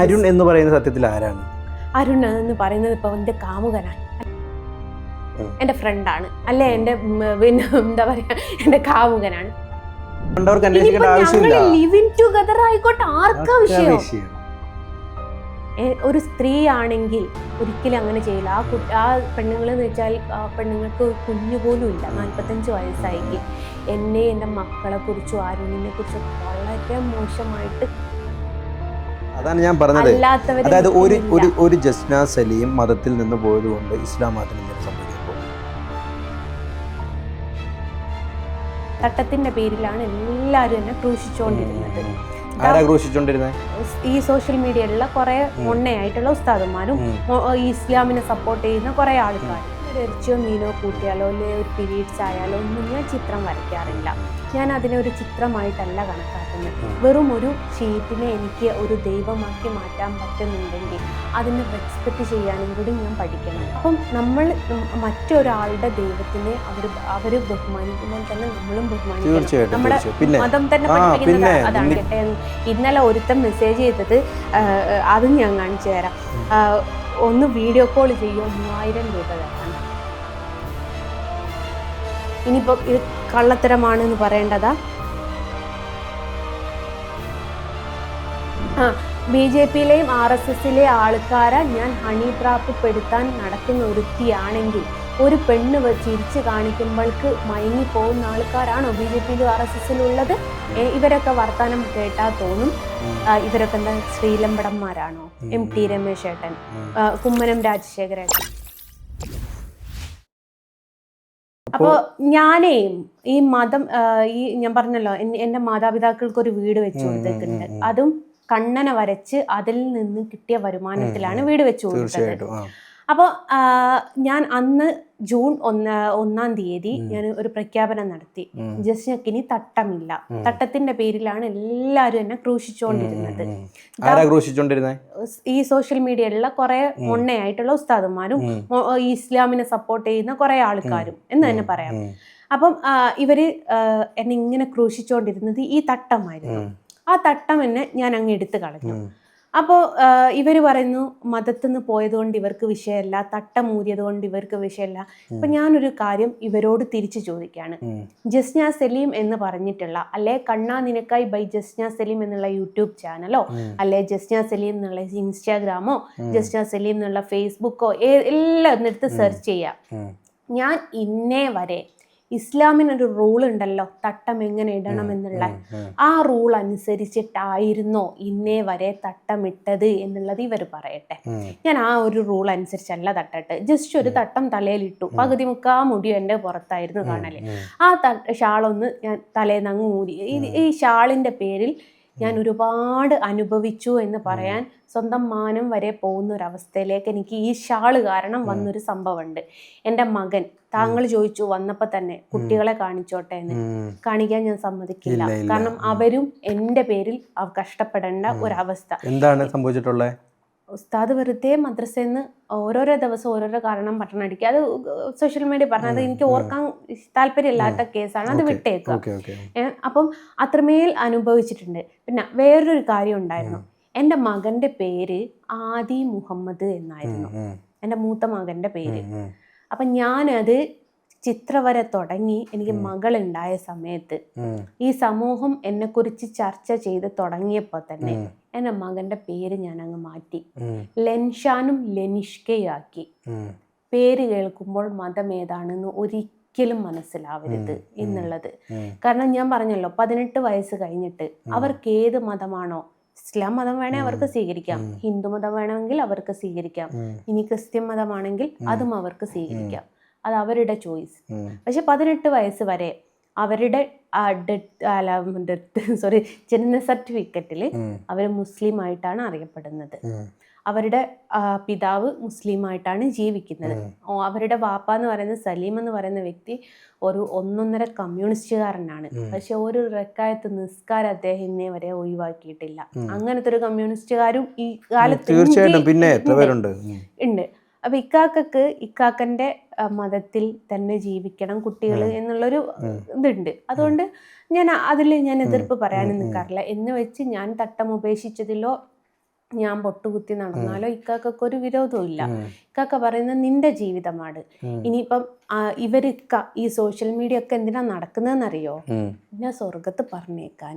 അരുൺ എന്ന് പറയുന്ന സത്യത്തിൽ ആരാണ്? അരുൺ എന്ന് പറയുന്നത് ഇപ്പൊ എന്റെ കാമുകനാണ്, എന്റെ ഫ്രണ്ടാണ്, അല്ലെ എന്റെ പിന്നെ എന്താ പറയാ എന്റെ കാമുകനാണ്. ലിവിങ് ടുഗദർ ആയിക്കോട്ടെ, ആർക്കാ വിഷയം? ഒരു സ്ത്രീ ആണെങ്കിൽ ഒരിക്കലും അങ്ങനെ ചെയ്യില്ല. ആ പെണ്ണുങ്ങളെന്ന് വെച്ചാൽ പെണ്ണുങ്ങൾക്ക് കുഞ്ഞു പോലും ഇല്ല. 45 വയസ്സായി എന്നെ എൻ്റെ മക്കളെ കുറിച്ചും അരുണിനെ കുറിച്ചും വളരെ മോശമായിട്ട്. അതാണ് ഞാൻ പറഞ്ഞത്. അതായത് ഒരു ജസ്ന സലീം മതത്തിൽ നിന്ന് പോയത് കൊണ്ട് ഇസ്ലാം മതത്തിൽ സംഭവിക്കുമ്പോൾ തട്ടത്തിന്റെ പേരിലാണ് എല്ലാവരും എന്നെ ക്രൂശിച്ചുകൊണ്ടിരുന്നത്. ഈ സോഷ്യൽ മീഡിയയിലുള്ള കുറെ മൊണ്ണയായിട്ടുള്ള ഉസ്താദന്മാരും ഇസ്ലാമിനെ സപ്പോർട്ട് ചെയ്യുന്ന കുറെ ആൾക്കാർ. ഇറച്ചിയോ മീനോ കൂട്ടിയാലോ അല്ലെ ഒരു പീരീഡ്സ് ആയാലോ ഒന്നും ഞാൻ ചിത്രം വരയ്ക്കാറില്ല. ഞാൻ അതിനെ ഒരു ചിത്രമായിട്ടല്ല കണക്കാക്കുന്നത്. വെറും ഒരു ഷീറ്റിനെ എനിക്ക് ഒരു ദൈവമാക്കി മാറ്റാൻ പറ്റുന്നുണ്ടെങ്കിൽ അതിനെ റെസ്പെക്റ്റ് ചെയ്യാനും കൂടി ഞാൻ പഠിക്കണം. അപ്പം നമ്മൾ മറ്റൊരാളുടെ ദൈവത്തിനെ അവർ ബഹുമാനിക്കുമ്പോൾ തന്നെ നമ്മളും ബഹുമാനിക്കണം. നമ്മുടെ മതം തന്നെ പഠിപ്പിക്കുന്നത് അതാണ്. ഇന്നലെ ഒരുത്തൻ മെസ്സേജ് ചെയ്തത് അതും ഞാൻ കാണിച്ചു തരാം. ഒന്ന് വീഡിയോ കോൾ ചെയ്യുമോ, 3000 രൂപ തരണം. ഇനിയിപ്പോൾ ഇത് കള്ളത്തരമാണെന്ന് പറയേണ്ടതാ? BJPയിലെയും RSSലെ ആൾക്കാരെ ഞാൻ ഹണി ട്രാപ്പ് പെടുത്താൻ നടക്കുന്ന ഒരുത്തിയാണെങ്കിൽ ഒരു പെണ്ണ് ചിരിച്ച് കാണിക്കുമ്പോൾക്ക് മയങ്ങി പോകുന്ന ആൾക്കാരാണോ BJPയിലും RSSലും ഉള്ളത്? ഇവരൊക്കെ വർത്താനം കേട്ടാൽ തോന്നും ഇവരൊക്കെ എന്താ ശ്രീലമ്പടന്മാരാണോ? MT രമേശ് ഏട്ടൻ, കുമ്മനം രാജശേഖരേട്ടൻ. അപ്പോൾ ഞാനേ ഈ മതം ഞാൻ പറഞ്ഞല്ലോ, എൻ്റെ മാതാപിതാക്കൾക്ക് ഒരു വീട് വെച്ചു കൊടുത്തിട്ടുണ്ട്. അതും കണ്ണന വരച്ച് അതിൽ നിന്ന് കിട്ടിയ വരുമാനത്തിലാണ് വീട് വെച്ചു കൊടുത്തത്. അപ്പോൾ ഞാൻ അന്ന് ജൂൺ 1-ാം തീയതി ഞാൻ ഒരു പ്രഖ്യാപനം നടത്തി. ജസ്നക്കിനി തട്ടമില്ല. തട്ടത്തിന്റെ പേരിലാണ് എല്ലാവരും എന്നെ ക്രൂശിച്ചുകൊണ്ടിരുന്നത്. ഈ സോഷ്യൽ മീഡിയയിലുള്ള കുറെ മൊണ്ണയായിട്ടുള്ള ഉസ്താദന്മാരും ഇസ്ലാമിനെ സപ്പോർട്ട് ചെയ്യുന്ന കുറെ ആൾക്കാരും എന്ന് തന്നെ പറയാം. അപ്പം ഇവര് എന്നെ ഇങ്ങനെ ക്രൂശിച്ചുകൊണ്ടിരുന്നത് ഈ തട്ടമായിരുന്നു. ആ തട്ടം എന്നെ ഞാൻ അങ്ങ് എടുത്തു കളഞ്ഞു. അപ്പോൾ ഇവർ പറയുന്നു മതത്തിൽ നിന്ന് പോയതുകൊണ്ട് ഇവർക്ക് വിഷയമല്ല, തട്ടമൂരിയത് കൊണ്ട് ഇവർക്ക് വിഷയമല്ല. അപ്പൊ ഞാനൊരു കാര്യം ഇവരോട് തിരിച്ചു ചോദിക്കുകയാണ്. ജസ്ന സലീം എന്ന് പറഞ്ഞിട്ടുള്ള, അല്ലെ കണ്ണാ നിനക്കായി ബൈ ജസ്ന സലീം എന്നുള്ള യൂട്യൂബ് ചാനലോ, അല്ലെ ജസ്ന സലീം എന്നുള്ള ഇൻസ്റ്റാഗ്രാമോ, ജസ്ന സലീം എന്നുള്ള ഫേസ്ബുക്കോ എല്ലാം എന്നിടത്ത് സെർച്ച് ചെയ്യാം. ഞാൻ ഇന്നേ വരെ ഇസ്ലാമിനൊരു റൂൾ ഉണ്ടല്ലോ, തട്ടം എങ്ങനെ ഇടണം എന്നുള്ള, ആ റൂൾ അനുസരിച്ചിട്ടായിരുന്നോ ഇന്നേ വരെ തട്ടമിട്ടത് എന്നുള്ളത് ഇവർ പറയട്ടെ. ഞാൻ ആ ഒരു റൂൾ അനുസരിച്ചല്ല തട്ടിട്ട്, ജസ്റ്റ് ഒരു തട്ടം തലയിലിട്ടു. പകുതി മുക്കാ മുടിയും എൻ്റെ പുറത്തായിരുന്നു കാണല്. ആ ഷാളൊന്ന് ഞാൻ തലേന്ന് അങ്ങ് മൂടി. ഈ ഷാളിൻ്റെ പേരിൽ ഞാൻ ഒരുപാട് അനുഭവിച്ചു എന്ന് പറയാൻ സ്വന്തം മാനം വരെ പോകുന്ന ഒരവസ്ഥയിലേക്ക് എനിക്ക് ഈ ഷാള് കാരണം വന്നൊരു സംഭവമുണ്ട്. എൻ്റെ മകൻ താങ്കൾ ചോദിച്ചു വന്നപ്പോൾ തന്നെ കുട്ടികളെ കാണിച്ചോട്ടെ എന്ന്. കാണിക്കാൻ ഞാൻ സമ്മതിക്കില്ല. കാരണം അവരും എൻ്റെ പേരിൽ കഷ്ടപ്പെടേണ്ട ഒരവസ്ഥ. എന്താണ് സംഭവിച്ചിട്ടുള്ളത്? ഉസ്താദ് വെറുതെ മദ്രസയിൽ നിന്ന് ഓരോരോ ദിവസം ഓരോരോ കാരണം പട്ടണം അടിക്കുക. അത് സോഷ്യൽ മീഡിയ പറഞ്ഞത് എനിക്ക് ഓർക്കാൻ താല്പര്യമില്ലാത്ത കേസാണ്, അത് വിട്ടേക്കുക. അപ്പം അത്രമേൽ അനുഭവിച്ചിട്ടുണ്ട്. പിന്നെ വേറൊരു കാര്യം ഉണ്ടായിരുന്നു. എൻ്റെ മകൻ്റെ പേര് ആദി മുഹമ്മദ് എന്നായിരുന്നു, എൻ്റെ മൂത്ത മകൻ്റെ പേര്. അപ്പം ഞാനത് ചിത്രവര തുടങ്ങി എനിക്ക് മകളുണ്ടായ സമയത്ത് ഈ സമൂഹം എന്നെക്കുറിച്ച് ചർച്ച ചെയ്ത് തുടങ്ങിയപ്പോൾ തന്നെ എൻ്റെ മകൻ്റെ പേര് ഞാൻ അങ്ങ് മാറ്റി. ലെൻഷാനും ലെനിഷ്കയാക്കി. പേര് കേൾക്കുമ്പോൾ മതം ഏതാണെന്ന് ഒരിക്കലും മനസ്സിലാവരുത് എന്നുള്ളത്. കാരണം ഞാൻ പറഞ്ഞല്ലോ, 18 വയസ്സ് കഴിഞ്ഞിട്ട് അവർക്ക് ഏത് മതമാണോ, ഇസ്ലാം മതം വേണേൽ അവർക്ക് സ്വീകരിക്കാം, ഹിന്ദു മതം വേണമെങ്കിൽ അവർക്ക് സ്വീകരിക്കാം, ഇനി ക്രിസ്ത്യൻ മതമാണെങ്കിൽ അതും അവർക്ക് സ്വീകരിക്കാം. അത് അവരുടെ ചോയ്സ്. പക്ഷെ 18 വയസ്സ് വരെ അവരുടെ ജനന സർട്ടിഫിക്കറ്റിൽ അവർ മുസ്ലിം ആയിട്ടാണ് അറിയപ്പെടുന്നത്. അവരുടെ പിതാവ് മുസ്ലിമായിട്ടാണ് ജീവിക്കുന്നത്. അവരുടെ വാപ്പ എന്ന് പറയുന്ന സലീം എന്ന് പറയുന്ന വ്യക്തി ഒരു 1.5 കമ്മ്യൂണിസ്റ്റുകാരനാണ്. പക്ഷെ ഒരു റക്കായത്ത് നിസ്കാരം അദ്ദേഹം ഇന്നേ വരെ ഒഴിവാക്കിയിട്ടില്ല. അങ്ങനത്തെ ഒരു കമ്മ്യൂണിസ്റ്റുകാരും ഈ കാലത്ത് ഉണ്ട്. അപ്പൊ ഇക്കാക്കന്റെ മതത്തിൽ തന്നെ ജീവിക്കണം കുട്ടികൾ എന്നുള്ളൊരു ഇതുണ്ട്. അതുകൊണ്ട് ഞാൻ എതിർപ്പ് പറയാനും നിൽക്കാറില്ല. എന്ന് വെച്ച് ഞാൻ തട്ടം ഉപേക്ഷിച്ചതിലോ ഞാൻ പൊട്ടുകുത്തി നടന്നാലോ ഇക്കാക്കൊക്കെ ഒരു വിരോധവും ഇല്ല. ഇക്കാക്ക പറയുന്നത് നിന്റെ ജീവിതമാണ്. ഇനിയിപ്പം ഇവരിക്ക ഈ സോഷ്യൽ മീഡിയ ഒക്കെ എന്തിനാ നടക്കുന്നതെന്നറിയോ? ഞാൻ സ്വർഗത്ത് പറഞ്ഞേക്കാൻ.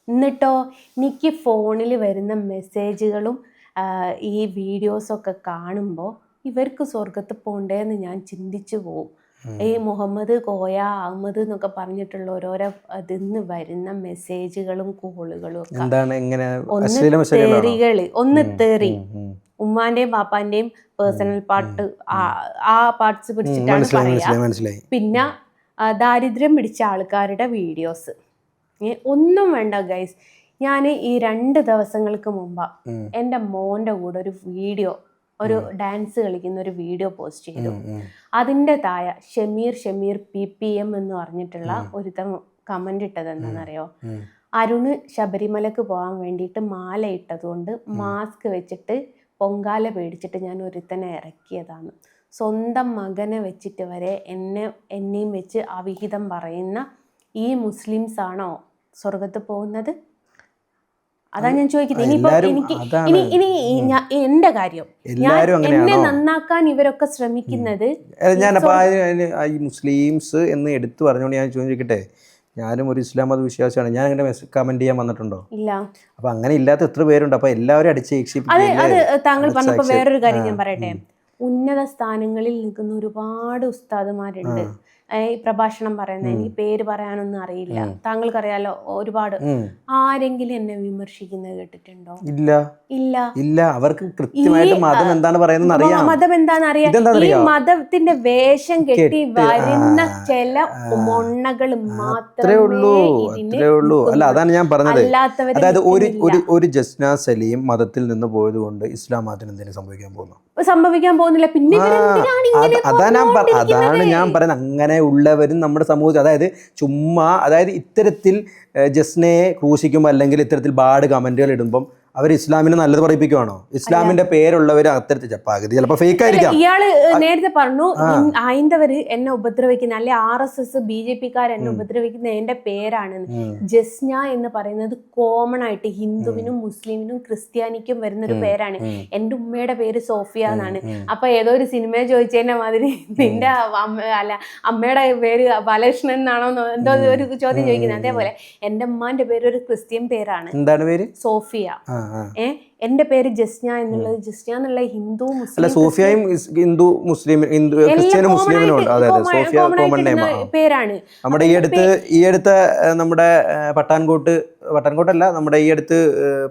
എന്നിട്ടോ എനിക്ക് ഫോണിൽ വരുന്ന മെസ്സേജുകളും ഈ വീഡിയോസൊക്കെ കാണുമ്പോൾ ഇവർക്ക് സ്വർഗത്ത് പോണ്ടേന്ന് ഞാൻ ചിന്തിച്ചു പോവും. ഈ മുഹമ്മദ് കോയ അഹമ്മദ് എന്നൊക്കെ പറഞ്ഞിട്ടുള്ള ഓരോരോ അതിന്ന് വരുന്ന മെസ്സേജുകളും കോളുകളും ഒക്കെ ഒന്ന് തെറി ഉമ്മാന്റെയും പാപ്പാന്റെയും പേഴ്സണൽ പാർട്ട് ആ പാർട്സ് പിടിച്ചിട്ടാണ് പറയാ. പിന്നെ ദാരിദ്ര്യം പിടിച്ച ആൾക്കാരുടെ വീഡിയോസ്. ഒന്നും വേണ്ട ഗൈസ്. ഞാൻ ഈ 2 ദിവസങ്ങൾക്ക് മുമ്പ് എൻ്റെ മോൻ്റെ കൂടെ ഒരു വീഡിയോ, ഒരു ഡാൻസ് കളിക്കുന്ന ഒരു വീഡിയോ പോസ്റ്റ് ചെയ്തു. അതിൻ്റെ താഴെ ഷമീർ PPM എന്ന് പറഞ്ഞിട്ടുള്ള ഒരുത്തൻ കമന്റ് ഇട്ടത് എന്താണെന്നറിയോ? അരുണ് ശബരിമലക്ക് പോകാൻ വേണ്ടിയിട്ട് മാല ഇട്ടതുകൊണ്ട് മാസ്ക് വെച്ചിട്ട് പൊങ്കാല പേടിച്ചിട്ട് ഞാൻ ഒരുത്തനെ ഇറക്കിയതാണ്. സ്വന്തം മകനെ വെച്ചിട്ട് വരെ എന്നെയും വെച്ച് അവിഹിതം പറയുന്ന ഈ മുസ്ലിംസ് ആണോ സ്വർഗത്ത് പോകുന്നത്? അതാ ഞാൻ ചോദിക്കുന്നത്. ഇനിയിപ്പോ ഇനി എന്റെ കാര്യം, എന്നെ നന്നാക്കാൻ ഇവരൊക്കെ ശ്രമിക്കുന്നത്. ഈ മുസ്ലിംസ് എന്ന് എടുത്തു പറഞ്ഞുകൊണ്ട് ഞാൻ ചോദിക്കട്ടെ, ഞാനും ഒരു ഇസ്ലാം മത വിശ്വാസിയാണ്. ഞാൻ അങ്ങനെ കമന്റ് ചെയ്യാൻ വന്നിട്ടുണ്ടോ? ഇല്ല. അപ്പൊ അങ്ങനെ ഇല്ലാത്ത എത്ര പേരുണ്ട്. അപ്പൊ എല്ലാവരും അത് താങ്കൾ പറഞ്ഞപ്പോ വേറൊരു കാര്യം ഞാൻ പറയട്ടെ. ഉന്നത സ്ഥാനങ്ങളിൽ നിൽക്കുന്ന ഒരുപാട് ഉസ്താദുമാരുണ്ട് ഈ പ്രഭാഷണം പറയുന്നത്. എനിക്ക് പേര് പറയാനൊന്നും അറിയില്ല, താങ്കൾക്കറിയാലോ ഒരുപാട്. ആരെങ്കിലും എന്നെ വിമർശിക്കുന്നത് കേട്ടിട്ടുണ്ടോ? ഇല്ല. അവർക്ക് കൃത്യമായിട്ട് മതം എന്താണ് പറയുന്നത് അറിയാം. മതം എന്താണെന്ന് അറിയാം. ഈ മതത്തിന്റെ വേഷം കെട്ടി വരുന്ന ചില മൊണ്ണകൾ മാത്രമേ ഉള്ളൂ. അല്ല, അതാണ് ഞാൻ പറഞ്ഞത്. അതായത് ഒരു ജസ്ന സലീം മതത്തിൽ നിന്ന് പോയത് കൊണ്ട് ഇസ്ലാം മതത്തിന് എന്തെങ്കിലും സംഭവിക്കാൻ പോകുന്നില്ല. പിന്നെ അതാണ് ഞാൻ പറയുന്നത്. അങ്ങനെ ഉള്ളവരും നമ്മുടെ സമൂഹത്തിൽ, അതായത് ചുമ്മാ, അതായത് ഇത്തരത്തിൽ ജസ്നയെ ക്രൂശിക്കുമ്പോൾ അല്ലെങ്കിൽ ഇത്തരത്തിൽ ബാഡ് കമന്റുകൾ ഇടുമ്പം അവർ ഇസ്ലാമിനെ നല്ലത് പറയിപ്പിക്കുവാണോ? ഇസ്ലാമിന്റെ പേരുള്ളവർ അത്തരത്തിൽ പകുതി ചിലപ്പോൾ ഫേക്ക് ആയിരിക്കാം. ഇയാള് നേരത്തെ പറഞ്ഞു ഹൈന്ദവര് എന്നെ ഉപദ്രവിക്കുന്ന, അല്ലെ RSS BJP-ക്കാർ എന്നെ ഉപദ്രവിക്കുന്ന എന്റെ പേരാണെന്ന്. ജസ്ന എന്ന് പറയുന്നത് കോമൺ ആയിട്ട് ഹിന്ദുവിനും മുസ്ലിമിനും ക്രിസ്ത്യാനിക്കും വരുന്നൊരു പേരാണ്. എന്റെ ഉമ്മയുടെ പേര് സോഫിയ എന്നാണ്. അപ്പൊ ഏതോ ഒരു സിനിമ ചോദിച്ചതിന്റെ മാതിരി നിന്റെ അമ്മയുടെ പേര് ബാലകൃഷ്ണൻ എന്നാണോ എന്തോ ഒരു ചോദ്യം ചോദിക്കുന്നത്. അതേപോലെ എന്റെ ഉമ്മാന്റെ പേര് ഒരു ക്രിസ്ത്യൻ പേരാണ്. എന്താണ് പേര്? സോഫിയ. എന്റെ പേര് ജസ്ന എന്നുള്ളത്, ജസ്ന എന്നുള്ള ഹിന്ദു മുസ്ലിം, സോഫിയയും ഹിന്ദു മുസ്ലിം ക്രിസ്ത്യനും മുസ്ലിമിനും ഉണ്ട്. അതെ, സോഫിയ കോമൺ നെയിം പേരാണ്. നമ്മുടെ ഈ അടുത്ത നമ്മുടെ പട്ടാൻകോട്ടല്ല, നമ്മുടെ ഈ അടുത്ത്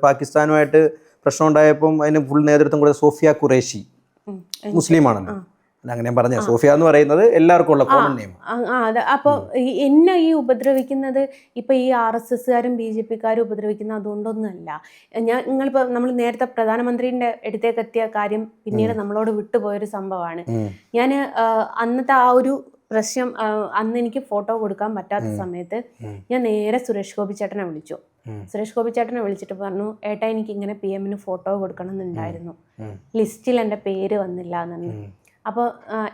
പാകിസ്ഥാനുമായിട്ട് പ്രശ്നം ഉണ്ടായപ്പോൾ അതിന് ഫുൾ നേതൃത്വം കൂടെ സോഫിയ ഖുറേഷി മുസ്ലിമാണല്ലോ. അങ്ങനെ ഞാൻ പറഞ്ഞ സോഫിയ എന്ന് പറയുന്നത് എല്ലാവർക്കും ഉള്ള കോമൺ നെയിം. അതെ. അപ്പോൾ എന്നെ ഈ ഉപദ്രവിക്കുന്നത് ഇപ്പൊ ഈ RSS-കാരും BJP-ക്കാരും ഉപദ്രവിക്കുന്നത് അതുകൊണ്ടൊന്നുമല്ല. നിങ്ങളിപ്പോൾ നമ്മൾ നേരത്തെ പ്രധാനമന്ത്രിന്റെ അടുത്തേക്ക് എത്തിയ കാര്യം പിന്നീട് നമ്മളോട് വിട്ടുപോയൊരു സംഭവമാണ്. ഞാൻ അന്നത്തെ ആ ഒരു പ്രശ്നം, അന്ന് എനിക്ക് ഫോട്ടോ കൊടുക്കാൻ പറ്റാത്ത സമയത്ത് ഞാൻ നേരെ സുരേഷ് ഗോപി ചേട്ടനെ വിളിച്ചു. സുരേഷ് ഗോപി ചേട്ടനെ വിളിച്ചിട്ട് പറഞ്ഞു, ഏട്ടാ എനിക്ക് ഇങ്ങനെ PM-ന് ഫോട്ടോ കൊടുക്കണം എന്നുണ്ടായിരുന്നു, ലിസ്റ്റിൽ എൻ്റെ പേര് വന്നില്ല എന്ന്. അപ്പോൾ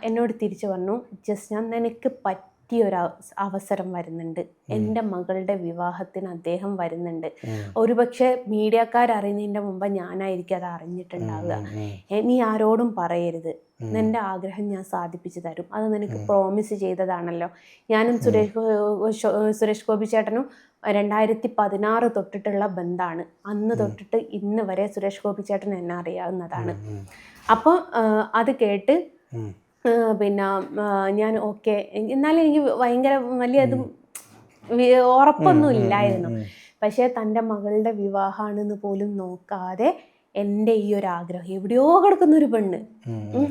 എന്നോട് തിരിച്ചു പറഞ്ഞു, ജസ്റ്റ് നിനക്ക് പറ്റിയൊരു അവസരം വരുന്നുണ്ട്, എൻ്റെ മകളുടെ വിവാഹത്തിന് അദ്ദേഹം വരുന്നുണ്ട്. ഒരുപക്ഷെ മീഡിയക്കാരറിയുന്നതിൻ്റെ മുമ്പ് ഞാനായിരിക്കും അത് അറിഞ്ഞിട്ടുണ്ടാവുക. നീ ആരോടും പറയരുത്, നിന്റെ ആഗ്രഹം ഞാൻ സാധിപ്പിച്ചു തരും, അത് നിനക്ക് പ്രോമിസ് ചെയ്തതാണല്ലോ. ഞാനും സുരേഷ് ഗോപി ചേട്ടനും 2016 തൊട്ടിട്ടുള്ള ബന്ധമാണ്. അന്ന് തൊട്ടിട്ട് ഇന്ന് വരെ സുരേഷ് ഗോപി ചേട്ടൻ എന്നെ അറിയാവുന്നതാണ്. അപ്പോൾ അത് കേട്ട് പിന്നെ ഞാൻ ഓക്കെ, എന്നാലും എനിക്ക് ഭയങ്കര വലിയ അത് ഉറപ്പൊന്നും ഇല്ലായിരുന്നു. പക്ഷേ തൻ്റെ മകളുടെ വിവാഹമാണെന്ന് പോലും നോക്കാതെ എൻ്റെ ഈ ഒരു ആഗ്രഹം, എവിടെയോ കിടക്കുന്ന ഒരു പെണ്ണ്,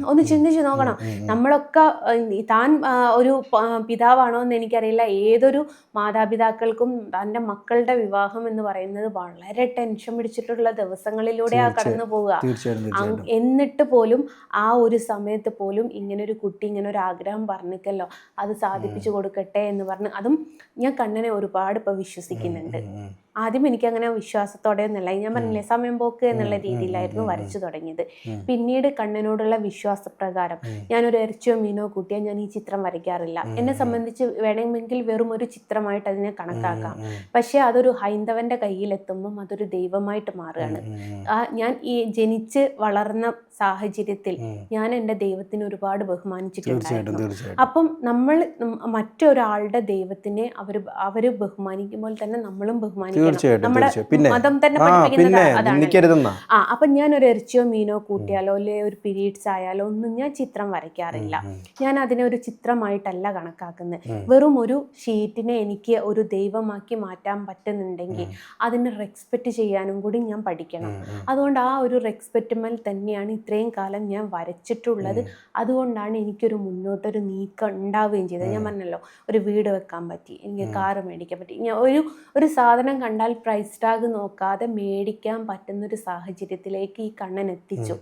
ഒന്ന് ചിന്തിച്ച് നോക്കണം. നമ്മളൊക്കെ താൻ ഒരു പിതാവാണോ എന്ന് എനിക്കറിയില്ല, ഏതൊരു മാതാപിതാക്കൾക്കും തൻ്റെ മക്കളുടെ വിവാഹം എന്ന് പറയുന്നത് വളരെ ടെൻഷൻ പിടിച്ചിട്ടുള്ള ദിവസങ്ങളിലൂടെയാണ് കടന്നു പോവുക. എന്നിട്ട് പോലും ആ ഒരു സമയത്ത് പോലും ഇങ്ങനൊരു കുട്ടി ഇങ്ങനെ ഒരു ആഗ്രഹം പറഞ്ഞിക്കല്ലോ, അത് സാധിപ്പിച്ചു കൊടുക്കട്ടെ എന്ന് പറഞ്ഞ്, അതും ഞാൻ കണ്ണനെ ഒരുപാട് ഇപ്പം വിശ്വസിക്കുന്നുണ്ട്. ആദ്യം എനിക്ക് അങ്ങനെ വിശ്വാസത്തോടെ ഒന്നല്ല, ഞാൻ പറഞ്ഞില്ലേ സമയം പോക്ക് എന്നുള്ള രീതിയിലായിരുന്നു വരച്ചു തുടങ്ങിയത്. പിന്നീട് കണ്ണനോടുള്ള വിശ്വാസപ്രകാരം ഞാനൊരു ഇറച്ചിയോ മീനോ കൂട്ടിയാൽ ഞാൻ ഈ ചിത്രം വരയ്ക്കാറില്ല. എന്നെ സംബന്ധിച്ച് വേണമെങ്കിൽ വെറും ഒരു ചിത്രമായിട്ട് അതിനെ കണക്കാക്കാം. പക്ഷെ അതൊരു ഹൈന്ദവന്റെ കയ്യിലെത്തുമ്പം അതൊരു ദൈവമായിട്ട് മാറുകയാണ്. ഞാൻ ഈ ജനിച്ച് വളർന്ന സാഹചര്യത്തിൽ ഞാൻ എൻ്റെ ദൈവത്തിന് ഒരുപാട് ബഹുമാനിച്ചിട്ടുണ്ടായിരുന്നു. അപ്പം നമ്മൾ മറ്റൊരാളുടെ ദൈവത്തിനെ അവര് ബഹുമാനിക്കുമ്പോൾ തന്നെ നമ്മളും ബഹുമാനിക്കണം. നമ്മുടെ മതം തന്നെ പഠിപ്പിക്കുന്നത് അതാണ്. അപ്പം ഞാൻ ഒരു ഇറച്ചിയോ മീനോ കൂട്ടിയാലോ അല്ലെ ഒരു പീരീഡ്സ് ആയാലോ ഒന്നും ഞാൻ ചിത്രം വരയ്ക്കാറില്ല. ഞാൻ അതിനെ ഒരു ചിത്രമായിട്ടല്ല കണക്കാക്കുന്നത്. വെറും ഒരു ഷീറ്റിനെ എനിക്ക് ഒരു ദൈവമാക്കി മാറ്റാൻ പറ്റുന്നുണ്ടെങ്കിൽ അതിനെ റെസ്പെക്റ്റ് ചെയ്യാനും കൂടി ഞാൻ പഠിക്കണം. അതുകൊണ്ട് ആ ഒരു റെസ്പെക്റ്റുമൽ തന്നെയാണ് ഇത്രയും കാലം ഞാൻ വരച്ചിട്ടുള്ളത്. അതുകൊണ്ടാണ് എനിക്കൊരു മുന്നോട്ടൊരു നീക്കം ഉണ്ടാവുകയും ചെയ്തത്. ഞാൻ പറഞ്ഞല്ലോ, ഒരു വീട് വെക്കാൻ പറ്റി, എനിക്ക് കാറ് മേടിക്കാൻ പറ്റി. ഞാൻ ഒരു സാധനം കണ്ടാൽ പ്രൈസ് ടാഗ് നോക്കാതെ മേടിക്കാൻ പറ്റുന്നൊരു സാഹചര്യത്തിലേക്ക് ഈ കണ്ണൻ എത്തിച്ചു.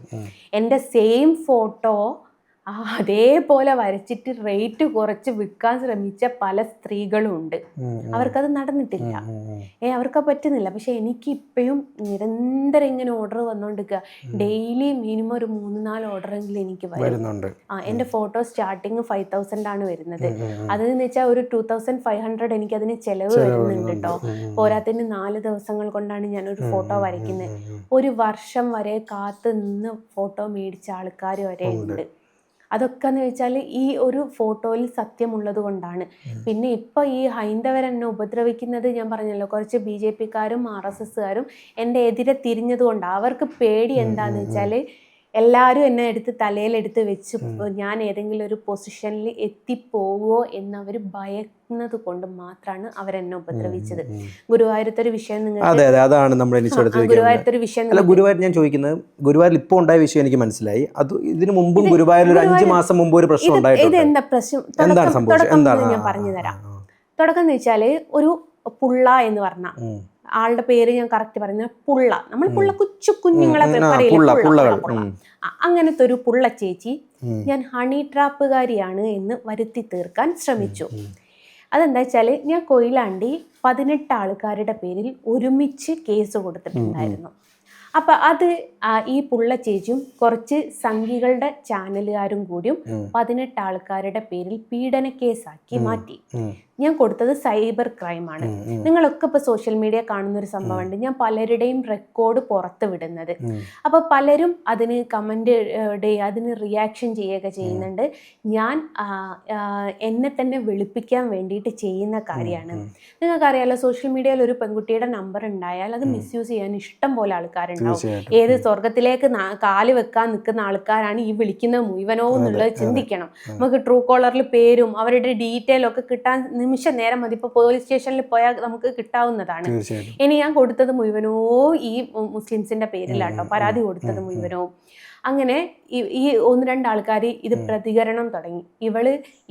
എൻ്റെ സെയിം ഫോട്ടോ അതേപോലെ വരച്ചിട്ട് റേറ്റ് കുറച്ച് വിൽക്കാൻ ശ്രമിച്ച പല സ്ത്രീകളും ഉണ്ട്. അവർക്കത് നടന്നിട്ടില്ല, അവർക്ക് പറ്റുന്നില്ല. പക്ഷെ എനിക്ക് ഇപ്പോഴും നിരന്തരം ഇങ്ങനെ ഓർഡർ വന്നുകൊണ്ടിരിക്കുക. ഡെയിലി മിനിമം ഒരു 3-4 ഓർഡറെങ്കിലും എനിക്ക് വരുന്നുണ്ട്. എൻ്റെ ഫോട്ടോ സ്റ്റാർട്ടിങ് 5,000 ആണ് വരുന്നത്. അതെന്ന് വെച്ചാൽ ഒരു 2,500 എനിക്ക് അതിന് ചെലവ് വരുന്നുണ്ട് കേട്ടോ. പോരാത്തതിന് 4 ദിവസങ്ങൾ കൊണ്ടാണ് ഞാനൊരു ഫോട്ടോ വരയ്ക്കുന്നത്. ഒരു വർഷം വരെ കാത്തു നിന്ന് ഫോട്ടോ മേടിച്ച ആൾക്കാർ വരെ ഉണ്ട്. അതൊക്കെ എന്ന് വെച്ചാൽ ഈ ഒരു ഫോട്ടോയിൽ സത്യമുള്ളത് കൊണ്ടാണ്. പിന്നെ ഇപ്പോൾ ഈ ഹൈന്ദവരെന്നെ ഉപദ്രവിക്കുന്നത് ഞാൻ പറഞ്ഞല്ലോ, കുറച്ച് BJP-ക്കാരും RSS-കാരും എൻ്റെ എതിരെ തിരിഞ്ഞത് കൊണ്ടാണ്. അവർക്ക് പേടി എന്താണെന്ന് വെച്ചാൽ എല്ലാവരും എന്നെ എടുത്ത് തലയിലെടുത്ത് വെച്ച് ഞാൻ ഏതെങ്കിലും ഒരു പൊസിഷനിൽ എത്തിപ്പോവോ എന്നവർ ഭയക്കുന്നത് കൊണ്ട് മാത്രമാണ് അവരെന്നെ ഉപദ്രവിച്ചത്. ഗുരുവായൂരത്തെ ഒരു വിഷയം ഗുരുവായൂരത്തെ ഒരു വിഷയം ഗുരുവായൂർ ഞാൻ ചോദിക്കുന്നത്, ഗുരുവായൂരിൽ ഇപ്പോൾ ഉണ്ടായ വിഷയം എനിക്ക് മനസ്സിലായി. അത് ഇതിനു മുമ്പും ഗുരുവായൂരിൽ 5 മാസം മുമ്പ് ഒരു പ്രശ്നം ഉണ്ടായിട്ടുണ്ട്. ഇതെന്താ പ്രശ്നം? ഞാൻ പറഞ്ഞു തരാം. തുടക്കം എന്ന് വെച്ചാൽ ഒരു പുള്ള എന്ന് പറഞ്ഞ ആളുടെ പേര് ഞാൻ കറക്റ്റ് പറയുന്നത് പുള്ള. നമ്മൾ പുള്ള കുഞ്ഞുങ്ങളെ പറയില്ല, അങ്ങനത്തെ ഒരു പുള്ള ചേച്ചി ഞാൻ ഹണി ട്രാപ്പുകാരിയാണ് എന്ന് വരുത്തി തീർക്കാൻ ശ്രമിച്ചു. അതെന്താ വെച്ചാൽ ഞാൻ കൊയിലാണ്ടി 18 ആൾക്കാരുടെ പേരിൽ ഒരുമിച്ച് കേസ് കൊടുത്തിട്ടുണ്ടായിരുന്നു. അപ്പം അത് ഈ പുള്ള ചേച്ചിയും കുറച്ച് സംഘികളുടെ ചാനലുകാരും കൂടിയും 18 ആൾക്കാരുടെ പേരിൽ പീഡന കേസാക്കി മാറ്റി. ഞാൻ കൊടുത്തത് സൈബർ ക്രൈമാണ്. നിങ്ങളൊക്കെ ഇപ്പോൾ സോഷ്യൽ മീഡിയ കാണുന്ന ഒരു സംഭവമുണ്ട്, ഞാൻ പലരുടെയും റെക്കോർഡ് പുറത്ത് വിടുന്നത്. അപ്പോൾ പലരും അതിന് കമൻ്റ് അതിന് റിയാക്ഷൻ ചെയ്യുക ചെയ്യുന്നുണ്ട്. ഞാൻ എന്നെ തന്നെ വെളുപ്പിക്കാൻ വേണ്ടിയിട്ട് ചെയ്യുന്ന കാര്യമാണ്. നിങ്ങൾക്കറിയാലോ, സോഷ്യൽ മീഡിയയിൽ ഒരു പെൺകുട്ടിയുടെ നമ്പർ ഉണ്ടായാൽ അത് മിസ്യൂസ് ചെയ്യാൻ ഇഷ്ടം പോലെ ആൾക്കാരുണ്ടാവും. ഏത് സ്വർഗത്തിലേക്ക് കാല് വെക്കാൻ നിൽക്കുന്ന ആൾക്കാരാണ് ഈ വിളിക്കുന്നത് മുഴുവനോ എന്നുള്ളത് ചിന്തിക്കണം. നമുക്ക് ട്രൂ കോളറിൽ പേരും അവരുടെ ഡീറ്റെയിലും ഒക്കെ കിട്ടാൻ നിമിഷ നേരം മതി. ഇപ്പോൾ പോലീസ് സ്റ്റേഷനിൽ പോയാൽ നമുക്ക് കിട്ടാവുന്നതാണ്. ഇനി ഞാൻ കൊടുത്തത് മുഴുവനോ ഈ മുസ്ലിംസിന്റെ പേരിലാട്ടോ പരാതി കൊടുത്തത് മുഴുവനോ. അങ്ങനെ ഈ 1-2 ആൾക്കാർ ഇത് പ്രതികരണം തുടങ്ങി.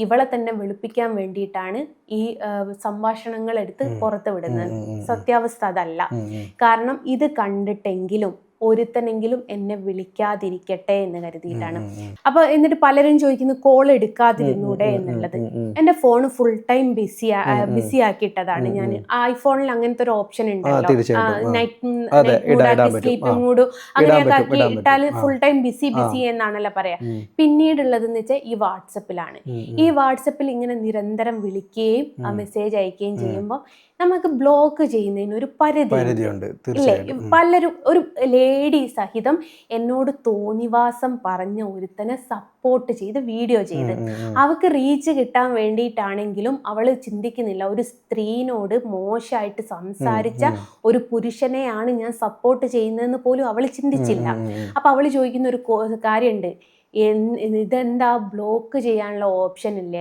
ഇവളെ തന്നെ വെളുപ്പിക്കാൻ വേണ്ടിയിട്ടാണ് ഈ സംഭാഷണങ്ങൾ എടുത്ത് പുറത്ത് വിടുന്നത്. സത്യാവസ്ഥ അതല്ല. കാരണം ഇത് കണ്ടിട്ടെങ്കിലും ഒരുത്തനെങ്കിലും എന്നെ വിളിക്കാതിരിക്കട്ടെ എന്ന് കരുതിയിട്ടാണ്. അപ്പൊ എന്നിട്ട് പലരും ചോദിക്കുന്നു കോൾ എടുക്കാതിരുന്നൂടെ എന്നുള്ളത്. എൻ്റെ ഫോൺ ഫുൾ ടൈം ബിസി ആക്കിയിട്ടതാണ് ഞാൻ. ഐഫോണിൽ അങ്ങനത്തെ ഒരു ഓപ്ഷൻ ഉണ്ടല്ലോ, നൈറ്റ് സ്ലീപ്പിംഗ് മൂഡ് അങ്ങനെയൊക്കെ ആക്കി ഇട്ടാൽ ഫുൾ ടൈം ബിസി എന്നാണല്ലോ പറയാ. പിന്നീടുള്ളതെന്ന് വെച്ചാൽ ഈ വാട്സപ്പിലാണ്. ഈ വാട്സപ്പിൽ ഇങ്ങനെ നിരന്തരം വിളിക്കുകയും മെസ്സേജ് അയക്കുകയും ചെയ്യുമ്പോൾ നമുക്ക് ബ്ലോക്ക് ചെയ്യുന്നതിന് ഒരു പരിധിയുണ്ട്. പലരും ഒരു ലേഡി സഹിതം എന്നോട് തോന്നിവാസം പറഞ്ഞ ഒരുത്തനെ സപ്പോർട്ട് ചെയ്ത് വീഡിയോ ചെയ്ത് അവൾക്ക് റീച്ച് കിട്ടാൻ വേണ്ടിയിട്ടാണെങ്കിലും അവൾ ചിന്തിക്കുന്നില്ല, ഒരു സ്ത്രീനോട് മോശമായിട്ട് സംസാരിച്ച ഒരു പുരുഷനെയാണ് ഞാൻ സപ്പോർട്ട് ചെയ്യുന്നതെന്ന് പോലും അവൾ ചിന്തിച്ചില്ല. അപ്പൊ അവൾ ചോദിക്കുന്ന ഒരു കാര്യമുണ്ട്, ഇതെന്താ ബ്ലോക്ക് ചെയ്യാനുള്ള ഓപ്ഷൻ ഇല്ലേ?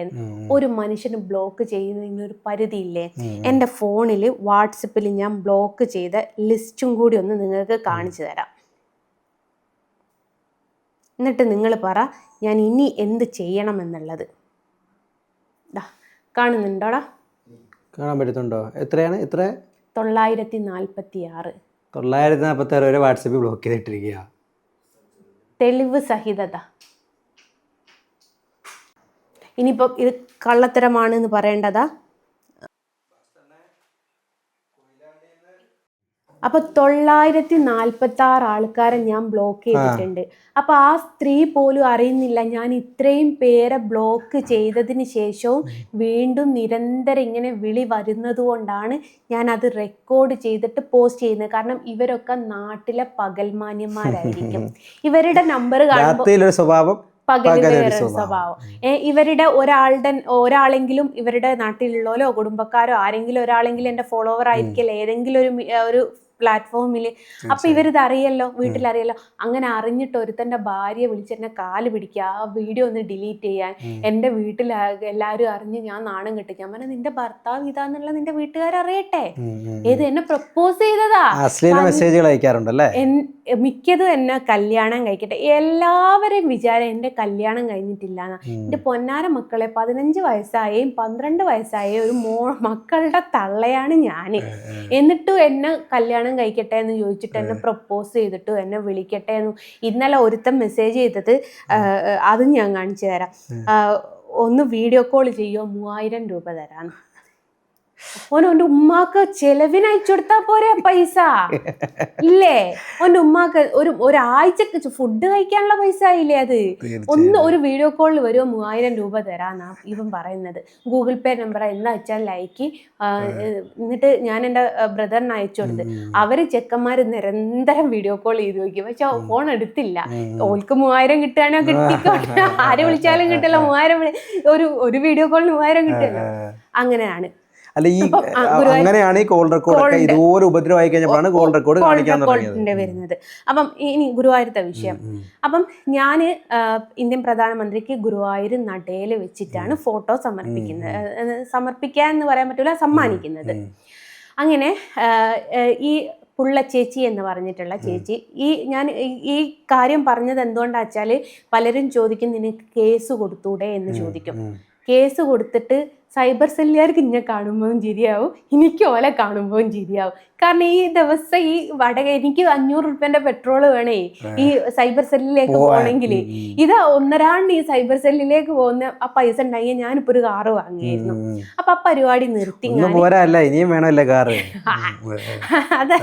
ഒരു മനുഷ്യന് ബ്ലോക്ക് ചെയ്യുന്നതിനൊരു പരിധിയില്ലേ? എൻ്റെ ഫോണിൽ വാട്സപ്പിൽ ഞാൻ ബ്ലോക്ക് ചെയ്ത ലിസ്റ്റും കൂടി ഒന്ന് നിങ്ങൾക്ക് കാണിച്ചു തരാം. എന്നിട്ട് നിങ്ങൾ പറ ഞാൻ ഇനി എന്ത് ചെയ്യണം എന്നുള്ളത്. കാണുന്നുണ്ടോടാ? കാണാൻ പറ്റുന്നുണ്ടോ? എത്രയാണ്? എത്ര? 946. 946 വരെ വാട്സപ്പിൽ ബ്ലോക്ക് ചെയ്തിട്ടിരിക്കുക. തെളിവ് സഹിതത. ഇനിയിപ്പം ഇത് കള്ളത്തരമാണെന്ന് പറയേണ്ടതാ? അപ്പൊ 946 ആൾക്കാരെ ഞാൻ ബ്ലോക്ക് ചെയ്തിട്ടുണ്ട്. അപ്പൊ ആ സ്ത്രീ പോലും അറിയുന്നില്ല ഞാൻ ഇത്രയും പേരെ ബ്ലോക്ക് ചെയ്തതിന് ശേഷവും വീണ്ടും നിരന്തരം ഇങ്ങനെ വിളി വരുന്നത് കൊണ്ടാണ് ഞാൻ അത് റെക്കോർഡ് ചെയ്തിട്ട് പോസ്റ്റ് ചെയ്യുന്നത്. കാരണം ഇവരൊക്കെ നാട്ടിലെ പകൽമാന്യന്മാരായിരിക്കും. ഇവരുടെ നമ്പർ കാണുമ്പോൾ സ്വഭാവം പകല് വേറൊരു സ്വഭാവം. ഇവരുടെ ഒരാളെങ്കിലും ഇവരുടെ നാട്ടിലുള്ളവരോ കുടുംബക്കാരോ ആരെങ്കിലും ഒരാളെങ്കിലും എൻ്റെ ഫോളോവർ ആയിരിക്കില്ല ഏതെങ്കിലും ഒരു പ്ലാറ്റ്ഫോമിൽ. അപ്പൊ ഇവരിത് അറിയല്ലോ, വീട്ടിലറിയല്ലോ. അങ്ങനെ അറിഞ്ഞിട്ട് ഒരുത്തൻ്റെ ഭാര്യയെ വിളിച്ച് എന്നെ കാല് പിടിക്കുക, ആ വീഡിയോ ഒന്ന് ഡിലീറ്റ് ചെയ്യാൻ. എൻ്റെ വീട്ടിൽ എല്ലാവരും അറിഞ്ഞ് ഞാൻ നാണം കെട്ടി. ഞാൻ പറഞ്ഞ നിന്റെ ഭർത്താവ് ഇതാന്നുള്ള നിന്റെ വീട്ടുകാരറിയട്ടെ. ഏത് എന്നെ പ്രപ്പോസ് ചെയ്തതാ. മെസ്സേജുകൾ അയക്കാറുണ്ടല്ലേ? മിക്കതും എന്നെ കല്യാണം കഴിക്കട്ടെ. എല്ലാവരെയും വിചാരം എൻ്റെ കല്യാണം കഴിഞ്ഞിട്ടില്ല. എൻ്റെ പൊന്നാര മക്കളെ 15 വയസ്സായേയും 12 വയസ്സായ ഒരു മക്കളുടെ തള്ളയാണ് ഞാൻ. എന്നിട്ടും എന്നെ കല്യാണം കഴിക്കട്ടെ എന്ന് ചോദിച്ചിട്ട് എന്നെ പ്രപ്പോസ് ചെയ്തിട്ട് എന്നെ വിളിക്കട്ടെ എന്ന് ഇന്നലെ ഒരുത്തൻ മെസ്സേജ് ചെയ്തത്. അതും ഞാൻ കാണിച്ചു തരാം. ഒന്ന് വീഡിയോ കോൾ ചെയ്യോ 3000 രൂപ തരാന്ന്. ഓൻ്റെ ഉമ്മാക്ക് ചെലവിന് അയച്ചു കൊടുത്താ പോരെ പൈസ ഇല്ലേ? ഓൻ്റെ ഉമ്മാക്ക് ഒരാഴ്ചക്ക് ഫുഡ് കഴിക്കാനുള്ള പൈസ ഇല്ലേ? അത് ഒരു വീഡിയോ കോളിൽ വരുമോ 3000 രൂപ തരാന്നാ ഇവൻ പറയുന്നത്. ഗൂഗിൾ പേ നമ്പർ എന്താ വെച്ചാൽ ലൈക്ക്. എന്നിട്ട് ഞാൻ എൻ്റെ ബ്രദറിന് അയച്ചു കൊടുത്ത്. അവര് ചെക്കന്മാര് നിരന്തരം വീഡിയോ കോൾ ചെയ്ത് നോക്കി, പക്ഷെ ഫോൺ എടുത്തില്ല. ഓൾക്ക് 3000 കിട്ടുകയാണോ കിട്ടിക്കോട്ടെ, ആരെ വിളിച്ചാലും കിട്ടില്ല. 3000 ഒരു വീഡിയോ കോളിന് 3000 കിട്ടില്ല. അങ്ങനെയാണ്. അല്ല ഈ അങ്ങനെയാണ് ഈ കോൾ റെക്കോർഡ് ഇതുപോലെ ഉപദ്രവമായി കഴിഞ്ഞപ്പോഴാണ് കോൾ റെക്കോർഡ് കാണിക്കാൻ വരുന്നത്. അപ്പം ഇനി ഗുരുവായൂരത്തെ വിഷയം. അപ്പം ഞാൻ ഇന്ത്യൻ പ്രധാനമന്ത്രിക്ക് ഗുരുവായൂർ നടയിൽ വെച്ചിട്ടാണ് ഫോട്ടോ സമർപ്പിക്കുക എന്ന് പറയാൻ പറ്റില്ല, സമ്മാനിക്കുന്നത്. അങ്ങനെ ഈ പുള്ളച്ചേച്ചി എന്ന് പറഞ്ഞിട്ടുള്ള ചേച്ചി, ഞാൻ ഈ കാര്യം പറഞ്ഞത് എന്തുകൊണ്ടാ വെച്ചാൽ പലരും ചോദിക്കും നിനക്ക് കേസ് കൊടുത്തൂടെ എന്ന് ചോദിക്കും. കേസ് കൊടുത്തിട്ട് സൈബർ സെല്ലുകാർക്ക് ഇന്നെ കാണുമ്പോഴും ചിരിയാവും, എനിക്ക് ഓലെ കാണുമ്പോഴും ചിരിയാവും. കാരണം ഈ ദിവസം ഈ എനിക്ക് 500 രൂപേന്റെ പെട്രോൾ വേണേ ഈ സൈബർ സെല്ലിലേക്ക് പോകണമെങ്കിൽ. ഇത് ഒന്നരാണ്ട് ഈ സൈബർ സെല്ലിലേക്ക് പോകുന്ന ആ പൈസ ഉണ്ടെങ്കിൽ ഞാനിപ്പോ ഒരു കാറ് വാങ്ങിയായിരുന്നു. അപ്പൊ ആ പരിപാടി നിർത്തി. അതെ,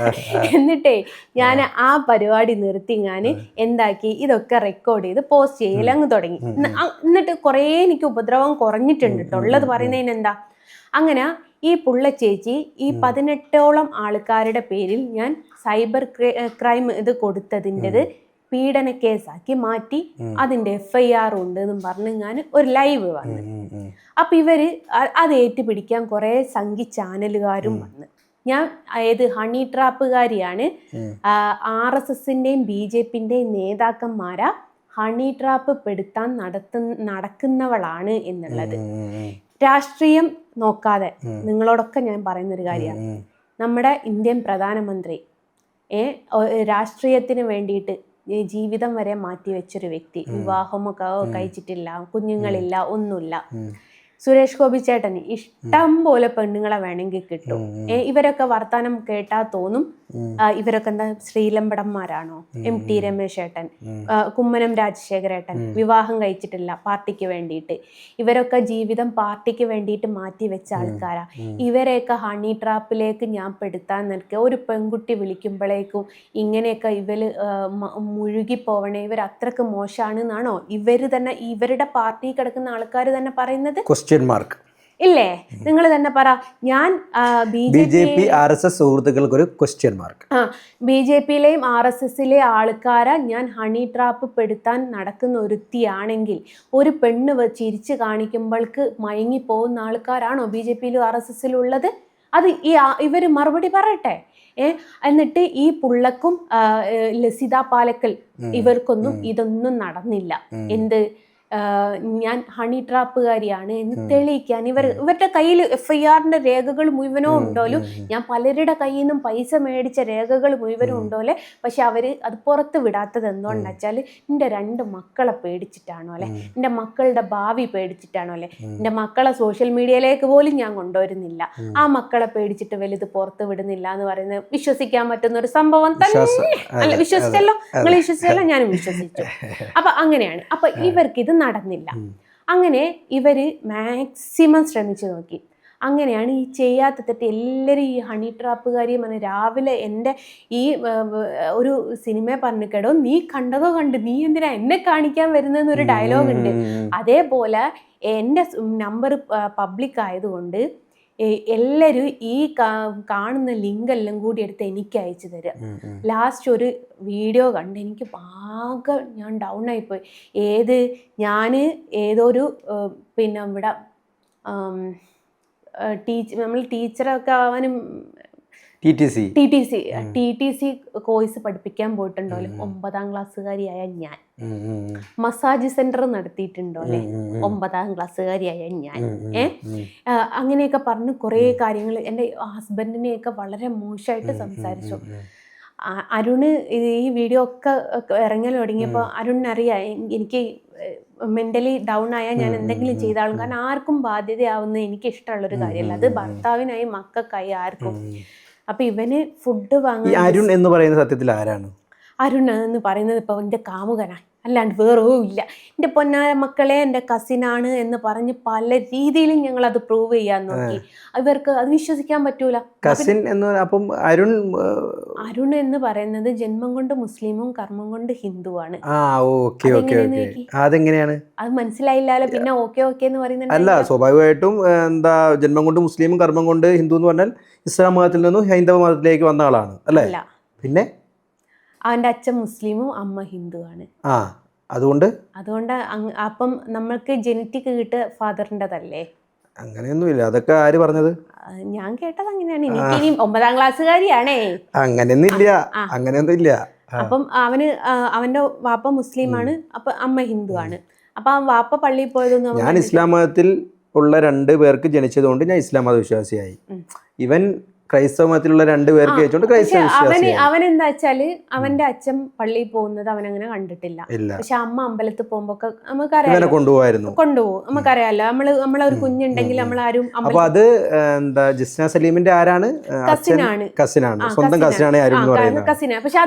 എന്നിട്ടേ ഞാൻ ആ പരിപാടി നിർത്തി. ഞാൻ എന്താക്കി, ഇതൊക്കെ റെക്കോർഡ് ചെയ്ത് പോസ്റ്റ് ചെയ്യലങ്ങ് തുടങ്ങി. എന്നിട്ട് കുറേ എനിക്ക് ഉപദ്രവം കുറഞ്ഞിട്ടുണ്ട് കേട്ടോ, ഉള്ളത് പറയുന്നതിന് എന്താ. അങ്ങനെ ഈ പുള്ളച്ചേച്ചി ഈ 18ഓളം ആൾക്കാരുടെ പേരിൽ ഞാൻ സൈബർ ക്രൈം ഇത് കൊടുത്തതിൻ്റെത് പീഡന കേസാക്കി മാറ്റി, അതിൻ്റെ FIR ഉണ്ട് എന്നും പറഞ്ഞ് ഞാൻ ഒരു ലൈവ് വന്നു. അപ്പം ഇവര് അത് ഏറ്റുപിടിക്കാൻ കുറേ സംഘി ചാനലുകാരും വന്ന്. ഞാൻ ഹണി ട്രാപ്പുകാരിയാണ്, RSSന്റെയും BJPന്റെയും നേതാക്കന്മാരാ ഹണി ട്രാപ്പ് പെടുത്താൻ നടക്കുന്നവളാണ് എന്നുള്ളത്. രാഷ്ട്രീയം നോക്കാതെ നിങ്ങളോടൊക്കെ ഞാൻ പറയുന്നൊരു കാര്യമാണ്. നമ്മുടെ ഇന്ത്യൻ പ്രധാനമന്ത്രി രാഷ്ട്രീയത്തിന് വേണ്ടിയിട്ട് ജീവിതം വരെ മാറ്റി വെച്ചൊരു വ്യക്തി. വിവാഹമൊക്കെ കഴിച്ചിട്ടില്ല, കുഞ്ഞുങ്ങളില്ല, ഒന്നുമില്ല. സുരേഷ് ഗോപി ചേട്ടന് ഇഷ്ടം പോലെ പെണ്ണുങ്ങളെ വേണമെങ്കിൽ കിട്ടും. ഇവരൊക്കെ വർത്താനം കേട്ടാ തോന്നും ഇവരൊക്കെ എന്താ ശ്രീലമ്പടന്മാരാണോ? MT രമേശ് ഏട്ടൻ, കുമ്മനം രാജശേഖരേട്ടൻ വിവാഹം കഴിച്ചിട്ടില്ല പാർട്ടിക്ക് വേണ്ടിയിട്ട്. ഇവരൊക്കെ ജീവിതം പാർട്ടിക്ക് വേണ്ടിയിട്ട് മാറ്റി വെച്ച ആൾക്കാരാ. ഇവരെയൊക്കെ ഹണി ട്രാപ്പിലേക്ക് ഞാൻ പെടുത്താൻ നിൽക്കുക. ഒരു പെൺകുട്ടി വിളിക്കുമ്പോഴേക്കും ഇങ്ങനെയൊക്കെ ഇവര് മുഴുകിപ്പോവണേ, ഇവർ അത്രക്ക് മോശമാണ് എന്നാണോ ഇവരുടെ പാർട്ടി കിടക്കുന്ന ആൾക്കാർ തന്നെ പറയുന്നത്? ഇല്ലേ? നിങ്ങൾ തന്നെ പറ. ഞാൻ BJP RSS സുഹൃത്തുക്കൾക്ക് ഒരു ക്വസ്റ്റ്യൻ മാർക്ക്. BJPയിലെയും RSSലെ ആൾക്കാരെ ഞാൻ ഹണി ട്രാപ്പ് പെടുത്താൻ നടക്കുന്ന ഒരുത്തിയാണെങ്കിൽ ഒരു പെണ്ണ് ചിരിച്ചു കാണിക്കുമ്പോൾക്ക് മയങ്ങി പോകുന്ന ആൾക്കാരാണോ BJPയിലും RSSലും ഉള്ളത്? അത് ഇവര് മറുപടി പറയട്ടെ. എന്നിട്ട് ഈ പുള്ളക്കും ലസിത പാലക്കൽ ഇവർക്കൊന്നും ഇതൊന്നും നടന്നില്ല. എന്ത് ഞാൻ ഹണി ട്രാപ്പുകാരിയാണ് എന്ന് തെളിയിക്കാൻ ഇവരുടെ കയ്യിൽ FIRന്റെ രേഖകൾ മുഴുവനോ ഉണ്ടോലും, ഞാൻ പലരുടെ കയ്യിൽ നിന്നും പൈസ മേടിച്ച രേഖകൾ മുഴുവനും ഉണ്ടോലെ. പക്ഷെ അവര് അത് പുറത്ത് വിടാത്തത് എന്തുകൊണ്ടാ വെച്ചാൽ എൻ്റെ 2 മക്കളെ പേടിച്ചിട്ടാണോ അല്ലെ, എൻ്റെ മക്കളുടെ ഭാവി പേടിച്ചിട്ടാണോ അല്ലെ. എൻ്റെ മക്കളെ സോഷ്യൽ മീഡിയയിലേക്ക് പോലും ഞാൻ കൊണ്ടുവരുന്നില്ല. ആ മക്കളെ പേടിച്ചിട്ട് വലുത് പുറത്ത് വിടുന്നില്ല എന്ന് പറയുന്നത് വിശ്വസിക്കാൻ പറ്റുന്ന ഒരു സംഭവം തന്നെ അല്ല. വിശ്വസിച്ചല്ലോ, നിങ്ങൾ വിശ്വസിച്ചല്ലോ, ഞാനും വിശ്വസിച്ചു. അപ്പൊ അങ്ങനെയാണ്. അപ്പൊ ഇവർക്ക് ഇത് നടന്നില്ല. അങ്ങനെ ഇവര് മാക്സിമം ശ്രമിച്ചു നോക്കി. അങ്ങനെയാണ് ഈ ചെയ്യാത്ത തെറ്റ് എല്ലാവരും ഈ ഹണി ട്രാപ്പുകാരിയും പറഞ്ഞ് രാവിലെ എൻ്റെ ഈ ഒരു സിനിമ പറഞ്ഞു കേടോ നീ കണ്ടതോ കണ്ട് നീ എന്തിനാ എന്നെ കാണിക്കാൻ വരുന്നതെന്നൊരു ഡയലോഗ് ഉണ്ട്. അതേപോലെ എൻ്റെ നമ്പർ പബ്ലിക് ആയതുകൊണ്ട് എല്ലാവരും ഈ കാണുന്ന ലിങ്ക് എല്ലാം കൂടി എടുത്ത് എനിക്ക് അയച്ചു തരിക. ലാസ്റ്റ് ഒരു വീഡിയോ കണ്ട് എനിക്ക് ആകെ ഞാൻ ഡൗൺ ആയിപ്പോയി. ഞാൻ ഏതൊരു പിന്നെ ഇവിടെ നമ്മൾ ടീച്ചറൊക്കെ ആവാനും TTC കോഴ്സ് പഠിപ്പിക്കാൻ പോയിട്ടുണ്ടോ 9ാം ക്ലാസ്സുകാരിയായ ഞാൻ. മസാജ് സെന്റർ നടത്തിയിട്ടുണ്ടോ 9ാം ക്ലാസ്സുകാരിയായ ഞാൻ. അങ്ങനെയൊക്കെ പറഞ്ഞ് കുറേ കാര്യങ്ങൾ എൻ്റെ ഹസ്ബൻഡിനെയൊക്കെ വളരെ മോശമായിട്ട് സംസാരിച്ചു. അരുണ് ഈ വീഡിയോ ഒക്കെ ഇറങ്ങൽ തുടങ്ങിയപ്പോൾ അരുണിനറിയാം എനിക്ക് മെന്റലി ഡൗൺ ആയാൽ ഞാൻ എന്തെങ്കിലും ചെയ്താളും. കാരണം ആർക്കും ബാധ്യതയാവുന്ന എനിക്ക് ഇഷ്ടമുള്ളൊരു കാര്യമല്ല, അത് ഭർത്താവിനായി മക്കൾക്കായി ആർക്കും. അപ്പൊ ഇവന് ഫുഡ് വാങ്ങാൻ അരുൺ എന്ന് പറയുന്ന സത്യത്തിൽ ആരാണ്? അരുൺ എന്ന് പറയുന്നത് ഇപ്പൊ എൻ്റെ കാമുകനാണ്, അല്ലാണ്ട് വേറോ ഇല്ല. എൻ്റെ പൊന്നാര മക്കളെ എൻ്റെ കസിനാണ് എന്ന് പറഞ്ഞ് പല രീതിയിലും ഞങ്ങൾ അത് പ്രൂവ് ചെയ്യാൻ നോക്കി. ഇവർക്ക് അത് വിശ്വസിക്കാൻ പറ്റൂല. കസിൻ എന്ന് അപ്പം അരുൺ എന്ന് പറയുന്നത് ജന്മം കൊണ്ട് മുസ്ലിമും കർമ്മം കൊണ്ട് ഹിന്ദുവാണ്. അതെങ്ങനെയാണ്? അത് മനസ്സിലായില്ലല്ലോ. പിന്നെ ഓക്കെ എന്ന് പറയുന്നത് അല്ല, സ്വാഭാവികമായിട്ടും എന്താ ജന്മം കൊണ്ട് മുസ്ലിമും കർമ്മം കൊണ്ട് ഹിന്ദു എന്ന് പറഞ്ഞാൽ ഇസ്ലാം മതത്തിൽ നിന്നും ഹൈന്ദവ മതത്തിലേക്ക് വന്ന ആളാണ് അല്ലേ? പിന്നെ അവൻ്റെ അച്ഛൻ മുസ്ലിമും അമ്മ ഹിന്ദുവാണ്. അതുകൊണ്ട് അപ്പം നമ്മൾക്ക് ജനറ്റിക് കിട്ടിയ ഫാദറിൻ്റെതല്ലേ? അങ്ങനെയൊന്നുമില്ല. അതൊക്കെ ആര് പറഞ്ഞത്? ഞാൻ കേട്ടത് അങ്ങനെയാണ്. എനിക്ക് ഇനി 9ാം ക്ലാസ്സുകാരിയാണേ. അങ്ങനെയൊന്നും ഇല്ല. അപ്പം അവന്റെ വാപ്പ മുസ്ലിമാണ്, അപ്പൊ അമ്മ ഹിന്ദുവാണ്. അപ്പൊ ആ വാപ്പ പള്ളിയിൽ പോയതൊന്നും ഞാൻ ഇസ്ലാം മതത്തിൽ ഉള്ള 2 പേർക്ക് ജനിച്ചതുകൊണ്ട് ഞാൻ ഇസ്ലാം മത വിശ്വാസിയായി. ഇവൻ ക്രൈസ്തവ മതത്തിലുള്ള 2 പേർക്ക് വെച്ചോണ്ട് ക്രൈസ്തവ വിശ്വാസിയായി. അവൻ എന്താ വെച്ചാല് അവന്റെ അച്ഛൻ പള്ളിയിൽ പോകുന്നത് അവൻ അങ്ങനെ കണ്ടിട്ടില്ല. പക്ഷെ അമ്മ അമ്പലത്തിൽ പോകുമ്പോ നമുക്കറിയാം കൊണ്ടുപോകും. നമുക്കറിയാലോ, നമ്മളൊരു കുഞ്ഞുണ്ടെങ്കിൽ നമ്മളാരും. അപ്പൊ അത് എന്താ ജിസ്ന സലീമിന്റെ ആരാണ്? കസിനാണ്, സ്വന്തം കസിനാണ് അരുൺ എന്ന് പറയുന്നത്. കസിനാണ്. പക്ഷെ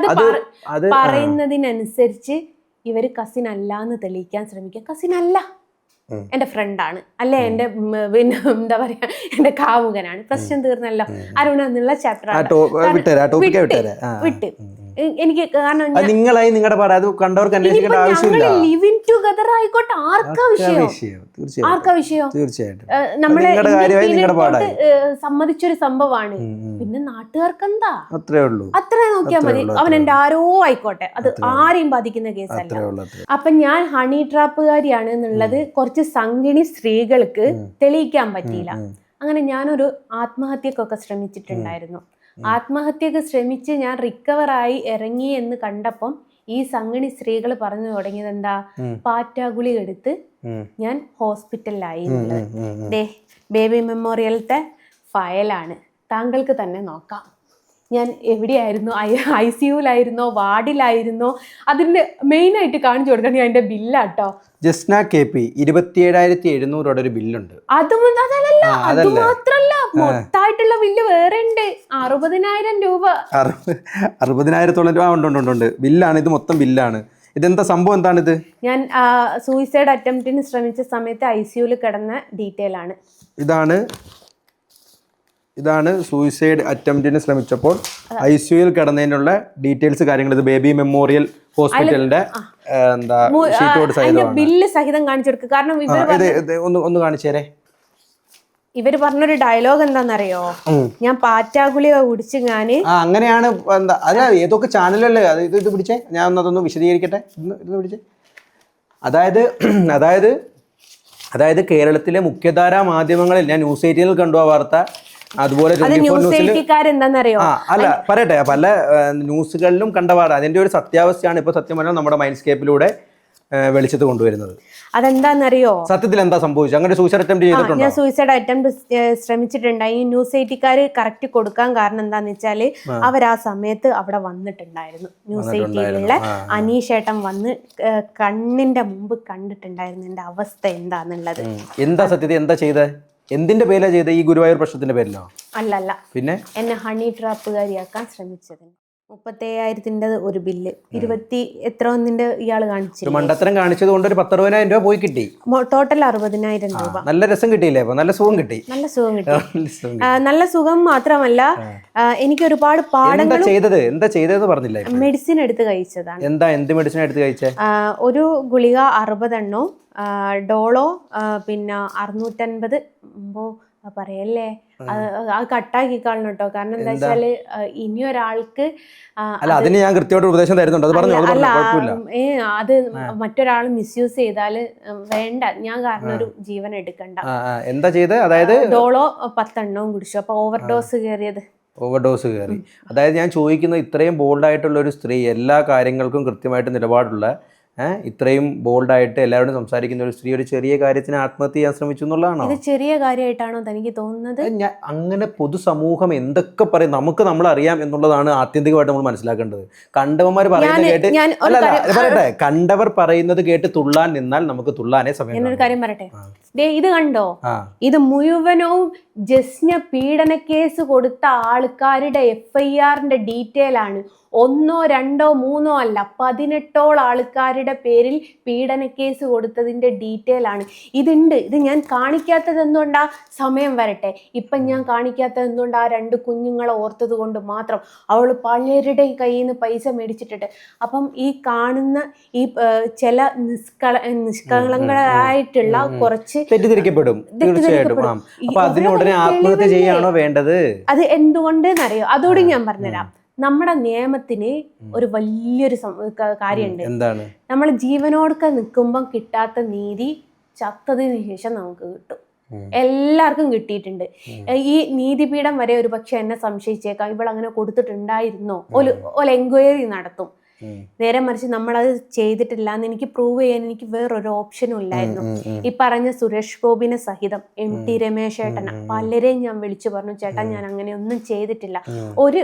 അത് പറയുന്നതിനനുസരിച്ച് ഇവര് കസിൻ അല്ല എന്ന് തെളിയിക്കാൻ ശ്രമിക്കുക. കസിൻ അല്ല, എൻ്റെ ഫ്രണ്ടാണ്, അല്ലെ എൻ്റെ പിന്നെ എന്താ പറയാ എൻ്റെ കാമുകനാണ്. പ്രശ്നം തീർന്നല്ലോ. അരുൺ എന്നുള്ള ചാപ്റ്റർ വിട്ട് എനിക്ക്. കാരണം നിങ്ങളായി നിങ്ങളുടെ പാട് അത് കണ്ടവർക്ക് അന്വേഷിക്കേണ്ട ആവശ്യമില്ല. ലിവിങ് ടുഗദർ ആയിക്കോട്ടെ, ആർക്കാ വിഷയം? തീർച്ചയായിട്ടും നമ്മളെ സമ്മതിച്ചൊരു സംഭവമാണ്. പിന്നെ നാട്ടുകാർക്ക് എന്താ, അത്രേ നോക്കിയാൽ മതി. അവൻ എൻ്റെ ആരോ ആയിക്കോട്ടെ, അത് ആരെയും ബാധിക്കുന്ന കേസല്ല. അപ്പൊ ഞാൻ ഹണി ട്രാപ്പുകാരിയാണ് എന്നുള്ളത് കുറച്ച് സംഗിണി സ്ത്രീകൾക്ക് തെളിയിക്കാൻ പറ്റിയില്ല. അങ്ങനെ ഞാനൊരു ആത്മഹത്യക്കൊക്കെ ശ്രമിച്ചിട്ടുണ്ടായിരുന്നു. ആത്മഹത്യക്ക് ശ്രമിച്ച് ഞാൻ റിക്കവറായി ഇറങ്ങി എന്ന് കണ്ടപ്പം ഈ സംഗണി സ്ത്രീകൾ പറഞ്ഞു തുടങ്ങിയത് എന്താ, പാറ്റാഗുളി എടുത്ത് ഞാൻ ഹോസ്പിറ്റലിലായി. ബേബി മെമ്മോറിയലത്തെ ഫയലാണ്, താങ്കൾക്ക് തന്നെ നോക്കാം. ഞാൻ എവിടെയായിരുന്നു, ICUലായിരുന്നോ വാർഡിലായിരുന്നോ, അതിൻ്റെ മെയിനായിട്ട് കാണിച്ചു കൊടുക്കാൻ ഞാൻ എൻ്റെ ബില്ലാട്ടോ. ജസ്ന KP 27,700 ഒരു ബില്ലുണ്ട്. അത് മാത്രല്ല, മൊത്തമായിട്ടുള്ള ബില്ല് വേറെ ഉണ്ട്. 60,000 രൂപ. 60,000-ഓളം രൂപ ഉണ്ട്. ബില്ലാണ് ഇത്, മൊത്തം ബില്ലാണ്. ഇതെന്താ സംഭവം? എന്താണിത്? ഞാൻ സൂയിസൈഡ് അറ്റംപ്റ്റിന് ശ്രമിച്ച സമയത്ത് ICUവിൽ കിടന്ന ഡീറ്റെയിൽ ആണ്. ഇതാണ് സൂയിസൈഡ് അറ്റംപ്റ്റിന് ശ്രമിച്ചപ്പോൾ ICUവിൽ കിടന്നതിനുള്ള ഡീറ്റെയിൽസ്, കാര്യങ്ങൾ. ഇത് ബേബി മെമ്മോറിയൽ ഹോസ്പിറ്റലിന്റെ ബില്ല് സഹിതം കാണിച്ചു കൊടുക്കുക. കാരണം ഒന്ന് കാണിച്ചേരെ. ഇവര് പറഞ്ഞൊരു ഡയലോഗ് എന്താണെന്നറിയോ, ഞാൻ പാറ്റാഗുളി കുടിച്ച് ഞാന് അങ്ങനെയാണ്. എന്താ അല്ല, ഏതൊക്കെ ചാനലല്ലേ അത്? ഇത് പിടിച്ചേ, ഞാൻ അതൊന്ന് വിശദീകരിക്കട്ടെ. ഇത് പിടിച്ചേ. അതായത് കേരളത്തിലെ മുഖ്യധാരാ മാധ്യമങ്ങളിൽ ഞാൻ ന്യൂസ് 18 കണ്ടു ആ വാർത്ത. അതുപോലെ അല്ല പറയട്ടെ, പല ന്യൂസുകളിലും കണ്ടപാട് അതിന്റെ ഒരു സത്യാവസ്ഥയാണ് ഇപ്പൊ സത്യം പറഞ്ഞാൽ നമ്മുടെ മൈൻഡ്സ്കേപ്പിലൂടെ വെളിച്ചത്ത് കൊണ്ടുവരുന്നത്. അതെന്താണെന്നറിയോ, സത്യത്തിൽ എന്താ സംഭവിച്ചത്? അങ്ങനെ സൂയിസൈഡ് അറ്റംപ്റ്റ് ചെയ്തിട്ടുണ്ടോ? ഞാൻ സൂയിസൈഡ് അറ്റംപ്റ്റ് ശ്രമിച്ചിട്ടുണ്ടായി. ഈ ന്യൂസ് 18 കറക്റ്റ് കൊടുക്കാൻ കാരണം എന്താന്ന് വെച്ചാല് അവർ ആ സമയത്ത് അവിടെ വന്നിട്ടുണ്ടായിരുന്നു. ന്യൂസ് 18 അനീഷേട്ടൻ വന്ന് കണ്ണിന്റെ മുമ്പ് കണ്ടിട്ടുണ്ടായിരുന്നു എന്റെ അവസ്ഥ എന്താന്നുള്ളത്. എന്താ സത്യത്തിൽ എന്താ ചെയ്തത്? എന്തിന്റെ പേരിലാ ചെയ്ത? ഈ ഗുരുവായൂർ പ്രശ്നത്തിന്റെ പേരിലോ? അല്ലല്ല, പിന്നെ എന്നെ ഹണി ട്രാപ്പുകാരിയാക്കാൻ ശ്രമിച്ചതിന്. 37,000 ഒരു ബില്ല് 20 എത്ര ഒന്നിന്റെ ഇയാൾ കാണിച്ചു. ഒരു മണ്ടത്തരം കാണിച്ചത് കൊണ്ട് ഒരു 10-60,000 രൂപ പോയി കിട്ടി. ടോട്ടൽ 60,000 രൂപ. നല്ല രസം കിട്ടിയില്ലേ? അപ്പൊ നല്ല സുഖം കിട്ടി. നല്ല സുഖം കിട്ടി. നല്ല സുഖം മാത്രമല്ല, എനിക്ക് ഒരുപാട് പാഠങ്ങൾ. എന്താ ചെയ്തതെന്ന് പറഞ്ഞില്ലേ? മെഡിസിൻ എടുത്ത് കഴിച്ചതാണ്. എന്ത് മെഡിസിൻ എടുത്ത് കഴിച്ചേ? ഒരു ഗുളിക 60 എണ്ണവും ഡോളോ പിന്നെ 650 പറയല്ലേ, അത് കട്ടാക്കി കളഞ്ഞു കേട്ടോ. കാരണം എന്താ വെച്ചാല് ഇനിയൊരാൾക്ക് അതിന് ഞാൻ കൃത്യമായിട്ട് ഉപദേശം തരുന്നുണ്ട്. അത് മറ്റൊരാൾ മിസ്യൂസ് ചെയ്താല് വേണ്ട, ഞാൻ കാരണം ഒരു ജീവൻ എടുക്കണ്ട. എന്താ ചെയ്ത്? അതായത് ഡോളോ 10 എണ്ണവും കുടിച്ചു. അപ്പൊ ഓവർഡോസ് കയറി. അതായത് ഞാൻ ചോദിക്കുന്നത്, ഇത്രയും ബോൾഡായിട്ടുള്ള ഒരു സ്ത്രീ, എല്ലാ കാര്യങ്ങൾക്കും കൃത്യമായിട്ട് നിലപാടുള്ള, ഇത്രയും ബോൾഡായിട്ട് എല്ലാവരോടും സംസാരിക്കുന്ന ഒരു സ്ത്രീ ഒരു ചെറിയ കാര്യത്തിന് ആത്മഹത്യ ചെയ്യാൻ ശ്രമിച്ചു എന്നുള്ളതാണോ? ഇത് ചെറിയ കാര്യമായിട്ടാണോ തനിക്ക് തോന്നുന്നത്? അങ്ങനെ പൊതുസമൂഹം എന്തൊക്കെ പറയും, നമുക്ക് നമ്മളറിയാം എന്നുള്ളതാണ് ആത്യന്തികമായിട്ട് നമ്മൾ മനസ്സിലാക്കേണ്ടത്. കണ്ടവന്മാർ പറയുന്നത് കേട്ട് പറയട്ടെ, കണ്ടവർ പറയുന്നത് കേട്ട് തുള്ളാൻ നിന്നാൽ നമുക്ക് തുള്ളാനേ സമയം. ഞാനൊരു കാര്യം പറയട്ടെ, ഇത് കണ്ടോ, ഇത് മുഴുവനവും ജസ്ന പീഡന കേസ് കൊടുത്ത ആൾക്കാരുടെ FIRന്റെ ഡീറ്റെയിൽ ആണ്. 1, 2, 3 അല്ല, 18ഓളം ആൾക്കാരുടെ പേരിൽ പീഡന കേസ് കൊടുത്തതിന്റെ ഡീറ്റെയിൽ ആണ്. ഇതുണ്ട്. ഇത് ഞാൻ കാണിക്കാത്തത് എന്തുകൊണ്ടാ? സമയം വരട്ടെ. ഇപ്പം ഞാൻ കാണിക്കാത്തത് എന്തുകൊണ്ടാ? 2 കുഞ്ഞുങ്ങളെ ഓർത്തത് കൊണ്ട് മാത്രം. അവൾ പലരുടെയും കയ്യിൽ നിന്ന് പൈസ മേടിച്ചിട്ടിട്ട്. അപ്പം ഈ കാണുന്ന ഈ ചില നിഷ്കളങ്കരായിട്ടുള്ള കുറച്ച് തെറ്റിദ്ധരിക്കപ്പെടും. ആത്മഹത്യ ചെയ്യാണോ വേണ്ടത്? അത് എന്തുകൊണ്ടെന്നറിയോ? അതോട് ഞാൻ പറഞ്ഞുതരാം. നമ്മുടെ നിയമത്തിന് ഒരു വലിയൊരു കാര്യമുണ്ട്. എന്താണ്? നമ്മൾ ജീവനോടൊക്കെ നിൽക്കുമ്പം കിട്ടാത്ത നീതി ചത്തതിന് ശേഷം നമുക്ക് കിട്ടും. എല്ലാവർക്കും കിട്ടിയിട്ടുണ്ട്. ഈ നീതിപീഠം വരെ ഒരു പക്ഷെ എന്നെ സംശയിച്ചേക്കാം, ഇവളങ്ങനെ കൊടുത്തിട്ടുണ്ടായിരുന്നോ, ഒരു എൻക്വയറി നടത്തും. നേരെ മറിച്ച് നമ്മളത് ചെയ്തിട്ടില്ല എന്ന് എനിക്ക് പ്രൂവ് ചെയ്യാൻ എനിക്ക് വേറൊരു ഓപ്ഷനും ഇല്ലായിരുന്നു. ഈ പറഞ്ഞ സുരേഷ് ഗോപിനെ സഹിതം MT രമേശ് ചേട്ടനെ പലരെയും ഞാൻ വിളിച്ചു പറഞ്ഞു, ചേട്ടാ ഞാൻ അങ്ങനെ ഒന്നും ചെയ്തിട്ടില്ല. ഒരു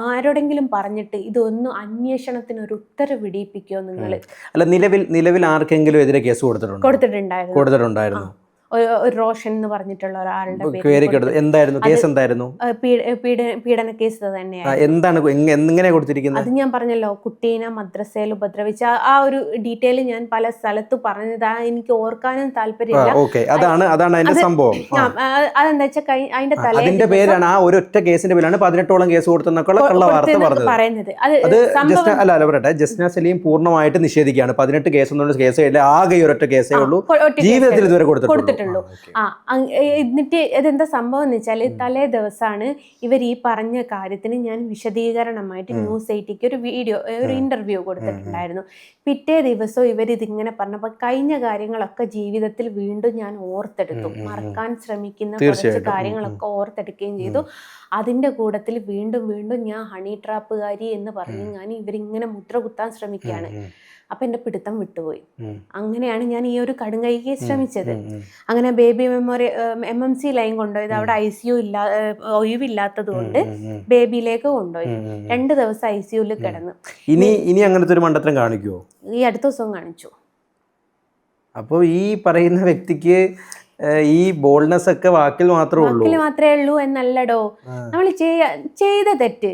ആരോടെങ്കിലും പറഞ്ഞിട്ട് ഇതൊന്നും അന്വേഷണത്തിന് ഒരു ഉത്തരവ് വിടിയിപ്പിക്കോ നിങ്ങള്? അല്ല, നിലവിൽ ആർക്കെങ്കിലും എതിരെ കേസ് കൊടുത്തിട്ടുണ്ടായിരുന്നു? ഒരു റോഷൻ എന്ന് പറഞ്ഞിട്ടുള്ള ഒരാളുടെ പേര്. എന്തായിരുന്നു കേസ്? എന്തായിരുന്നു? പീഡന കേസ് തന്നെയാണ്. എന്താണ്, എങ്ങനെ കൊടുത്തിരിക്കുന്നത്? അത് ഞാൻ പറഞ്ഞല്ലോ, കുട്ടീനെ മദ്രസയിൽ ഉപദ്രവിച്ച ആ ഒരു ഡീറ്റെയിൽ ഞാൻ പല സ്ഥലത്ത് പറഞ്ഞതാ. എനിക്ക് ഓർക്കാനും താല്പര്യമില്ല. അതാണ് അതിന്റെ സംഭവം. അതെന്താ വെച്ചാൽ അതിന്റെ പേരാണ്, ആ ഒരൊറ്റ കേസിന്റെ പേരാണ് 18ഓളം കേസ് കൊടുത്തെന്നൊക്കെയുള്ള വാർത്ത പറയുന്നത്. പറയട്ടെ, ജസ്ന സലീം പൂർണ്ണമായിട്ട് നിഷേധിക്കുകയാണ്. 18 കേസൊന്നും കേസില്ല, ആകെ ഒരൊറ്റ കേസേ ഉള്ളൂ, ജീവിതത്തിൽ ഇതുവരെ കൊടുത്തിട്ടുള്ളൂ. എന്നിട്ട് ഇതെന്താ സംഭവം എന്ന് വെച്ചാല്, തലേ ദിവസമാണ് ഇവർ ഈ പറഞ്ഞ കാര്യത്തിന് ഞാൻ വിശദീകരണമായിട്ട് ന്യൂസ് 8ക്ക് ഒരു ഇന്റർവ്യൂ കൊടുത്തിട്ടുണ്ടായിരുന്നു. പിറ്റേ ദിവസം ഇവരിതിങ്ങനെ പറഞ്ഞപ്പോൾ കഴിഞ്ഞ കാര്യങ്ങളൊക്കെ ജീവിതത്തിൽ വീണ്ടും ഞാൻ ഓർത്തെടുത്തു. മറക്കാൻ ശ്രമിക്കുന്ന കുറച്ച് കാര്യങ്ങളൊക്കെ ഓർത്തെടുക്കുകയും ചെയ്തു. അതിന്റെ കൂട്ടത്തിൽ വീണ്ടും ഞാൻ ഹണി ട്രാപ്പുകാരി എന്ന് പറഞ്ഞ് ഞാൻ ഇവരിങ്ങനെ മുദ്ര കുത്താൻ ശ്രമിക്കുകയാണ്. അപ്പൊ എന്റെ പിടുത്തം വിട്ടുപോയി. അങ്ങനെയാണ് ഞാൻ ഈ ഒരു കടുങ്കൈക്ക് ശ്രമിച്ചത്. അങ്ങനെ ബേബി MMC ലൈൻ കൊണ്ടുപോയത്. അവിടെ ICU ഒഴിവില്ലാത്തത് കൊണ്ട് ബേബിയിലേക്ക് കൊണ്ടുപോയി. 2 ദിവസം ICUയിൽ കിടന്നു. ഇനി അങ്ങനത്തെ ഒരു മണ്ടത്തരം കാണിക്കുമോ? ഈ അടുത്ത ദിവസം കാണിച്ചു. അപ്പോൾ ഈ പറയുന്ന വ്യക്തിക്ക് ഈ ബോൾഡ്നെസ് ഒക്കെ വാക്കിൽ മാത്രമേ ഉള്ളൂ എന്നല്ലടോ, നമ്മൾ ചെയ്ത തെറ്റ്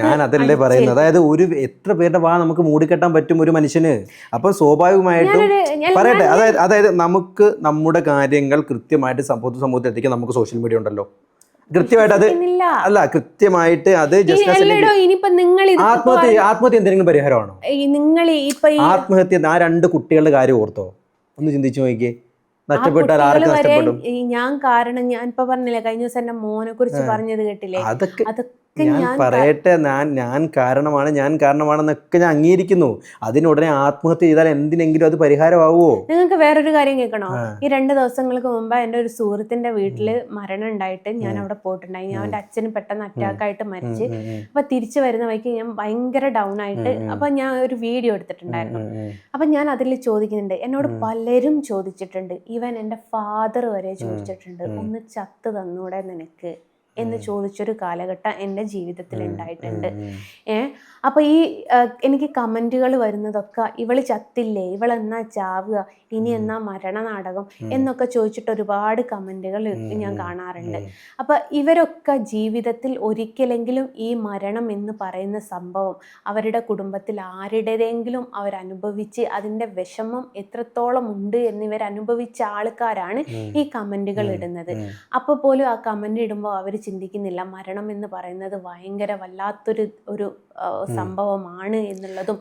ഞാൻ അതല്ലേ പറയുന്നത്. അതായത് എത്ര പേരുടെ നമുക്ക് മൂടിക്കെട്ടാൻ പറ്റും ഒരു മനുഷ്യന്? അപ്പൊ സ്വാഭാവികമായിട്ടും പറയട്ടെ, അതായത് നമുക്ക് നമ്മുടെ കാര്യങ്ങൾ കൃത്യമായിട്ട് സമൂഹത്തിൽ എത്തിക്കാൻ നമുക്ക് സോഷ്യൽ മീഡിയ ഉണ്ടല്ലോ. കൃത്യമായിട്ട് കൃത്യമായിട്ട് അത് ആത്മഹത്യ എന്തെങ്കിലും പരിഹാരമാണോ? ആത്മഹത്യ ആ 2 കുട്ടികളുടെ കാര്യം ഓർത്തോ? ഒന്ന് ചിന്തിച്ചു നോക്കിയേ. നഷ്ടപ്പെട്ടാൽ ആർക്ക് നഷ്ടപ്പെടും? ഞാൻ കാരണം ഞാൻ ഇപ്പൊ പറഞ്ഞില്ലേ, കഴിഞ്ഞ ദിവസം എന്റെ മോനെ കുറിച്ച് പറഞ്ഞത് കേട്ടില്ലേ? അതൊക്കെ ഞാൻ പറയട്ടെ, ഞാൻ കാരണമാണെന്നൊക്കെ ഞാൻ അംഗീകരിക്കുന്നു. അതിനുടനെ ആത്മഹത്യ ചെയ്താൽ എന്തിനെങ്കിലും അത് പരിഹാരമാവുമോ? നിങ്ങൾക്ക് വേറൊരു കാര്യം കേൾക്കണോ? ഈ 2 ദിവസങ്ങൾക്ക് മുമ്പ് എൻ്റെ ഒരു സുഹൃത്തിന്റെ വീട്ടില് മരണം ഉണ്ടായിട്ട് ഞാൻ അവിടെ പോയിട്ടുണ്ടായി. ഞാൻ അവന്റെ അച്ഛന് പെട്ടെന്ന് അറ്റാക്കായിട്ട് മരിച്ച്. അപ്പൊ തിരിച്ചു വരുന്ന വഴിക്ക് ഞാൻ ഭയങ്കര ഡൗൺ ആയിട്ട്, അപ്പൊ ഞാൻ ഒരു വീഡിയോ എടുത്തിട്ടുണ്ടായിരുന്നു. അപ്പൊ ഞാൻ അതിൽ ചോദിക്കുന്നുണ്ട്, എന്നോട് പലരും ചോദിച്ചിട്ടുണ്ട്, ഈവൻ എൻ്റെ ഫാദർ വരെ ചോദിച്ചിട്ടുണ്ട്, ഒന്ന് ചത്ത് തന്നൂടെ നിനക്ക് എന്ന് ചോദിച്ചൊരു കാലഘട്ടം എൻ്റെ ജീവിതത്തിൽ ഉണ്ടായിട്ടുണ്ട്. അപ്പൊ ഈ എനിക്ക് കമന്റുകൾ വരുന്നതൊക്കെ ഇവള് ചത്തില്ലേ, ഇവളെന്നാ ചാവുക, ഇനി എന്നാ മരണനാടകം എന്നൊക്കെ ചോദിച്ചിട്ട് ഒരുപാട് കമന്റുകൾ ഞാൻ കാണാറുണ്ട്. അപ്പൊ ഇവരൊക്കെ ജീവിതത്തിൽ ഒരിക്കലെങ്കിലും ഈ മരണം എന്ന് പറയുന്ന സംഭവം അവരുടെ കുടുംബത്തിൽ ആരുടേതെങ്കിലും അവരനുഭവിച്ച് അതിൻ്റെ വിഷമം എത്രത്തോളം ഉണ്ട് എന്നിവർ അനുഭവിച്ച ആൾക്കാരാണ് ഈ കമന്റുകൾ ഇടുന്നത്. അപ്പോൾ പോലും ആ കമന്റ് ഇടുമ്പോൾ അവർ ചിന്തിക്കുന്നില്ല മരണം എന്ന് പറയുന്നത് ഭയങ്കര വല്ലാത്തൊരു സംഭവമാണ് എന്നുള്ളതും.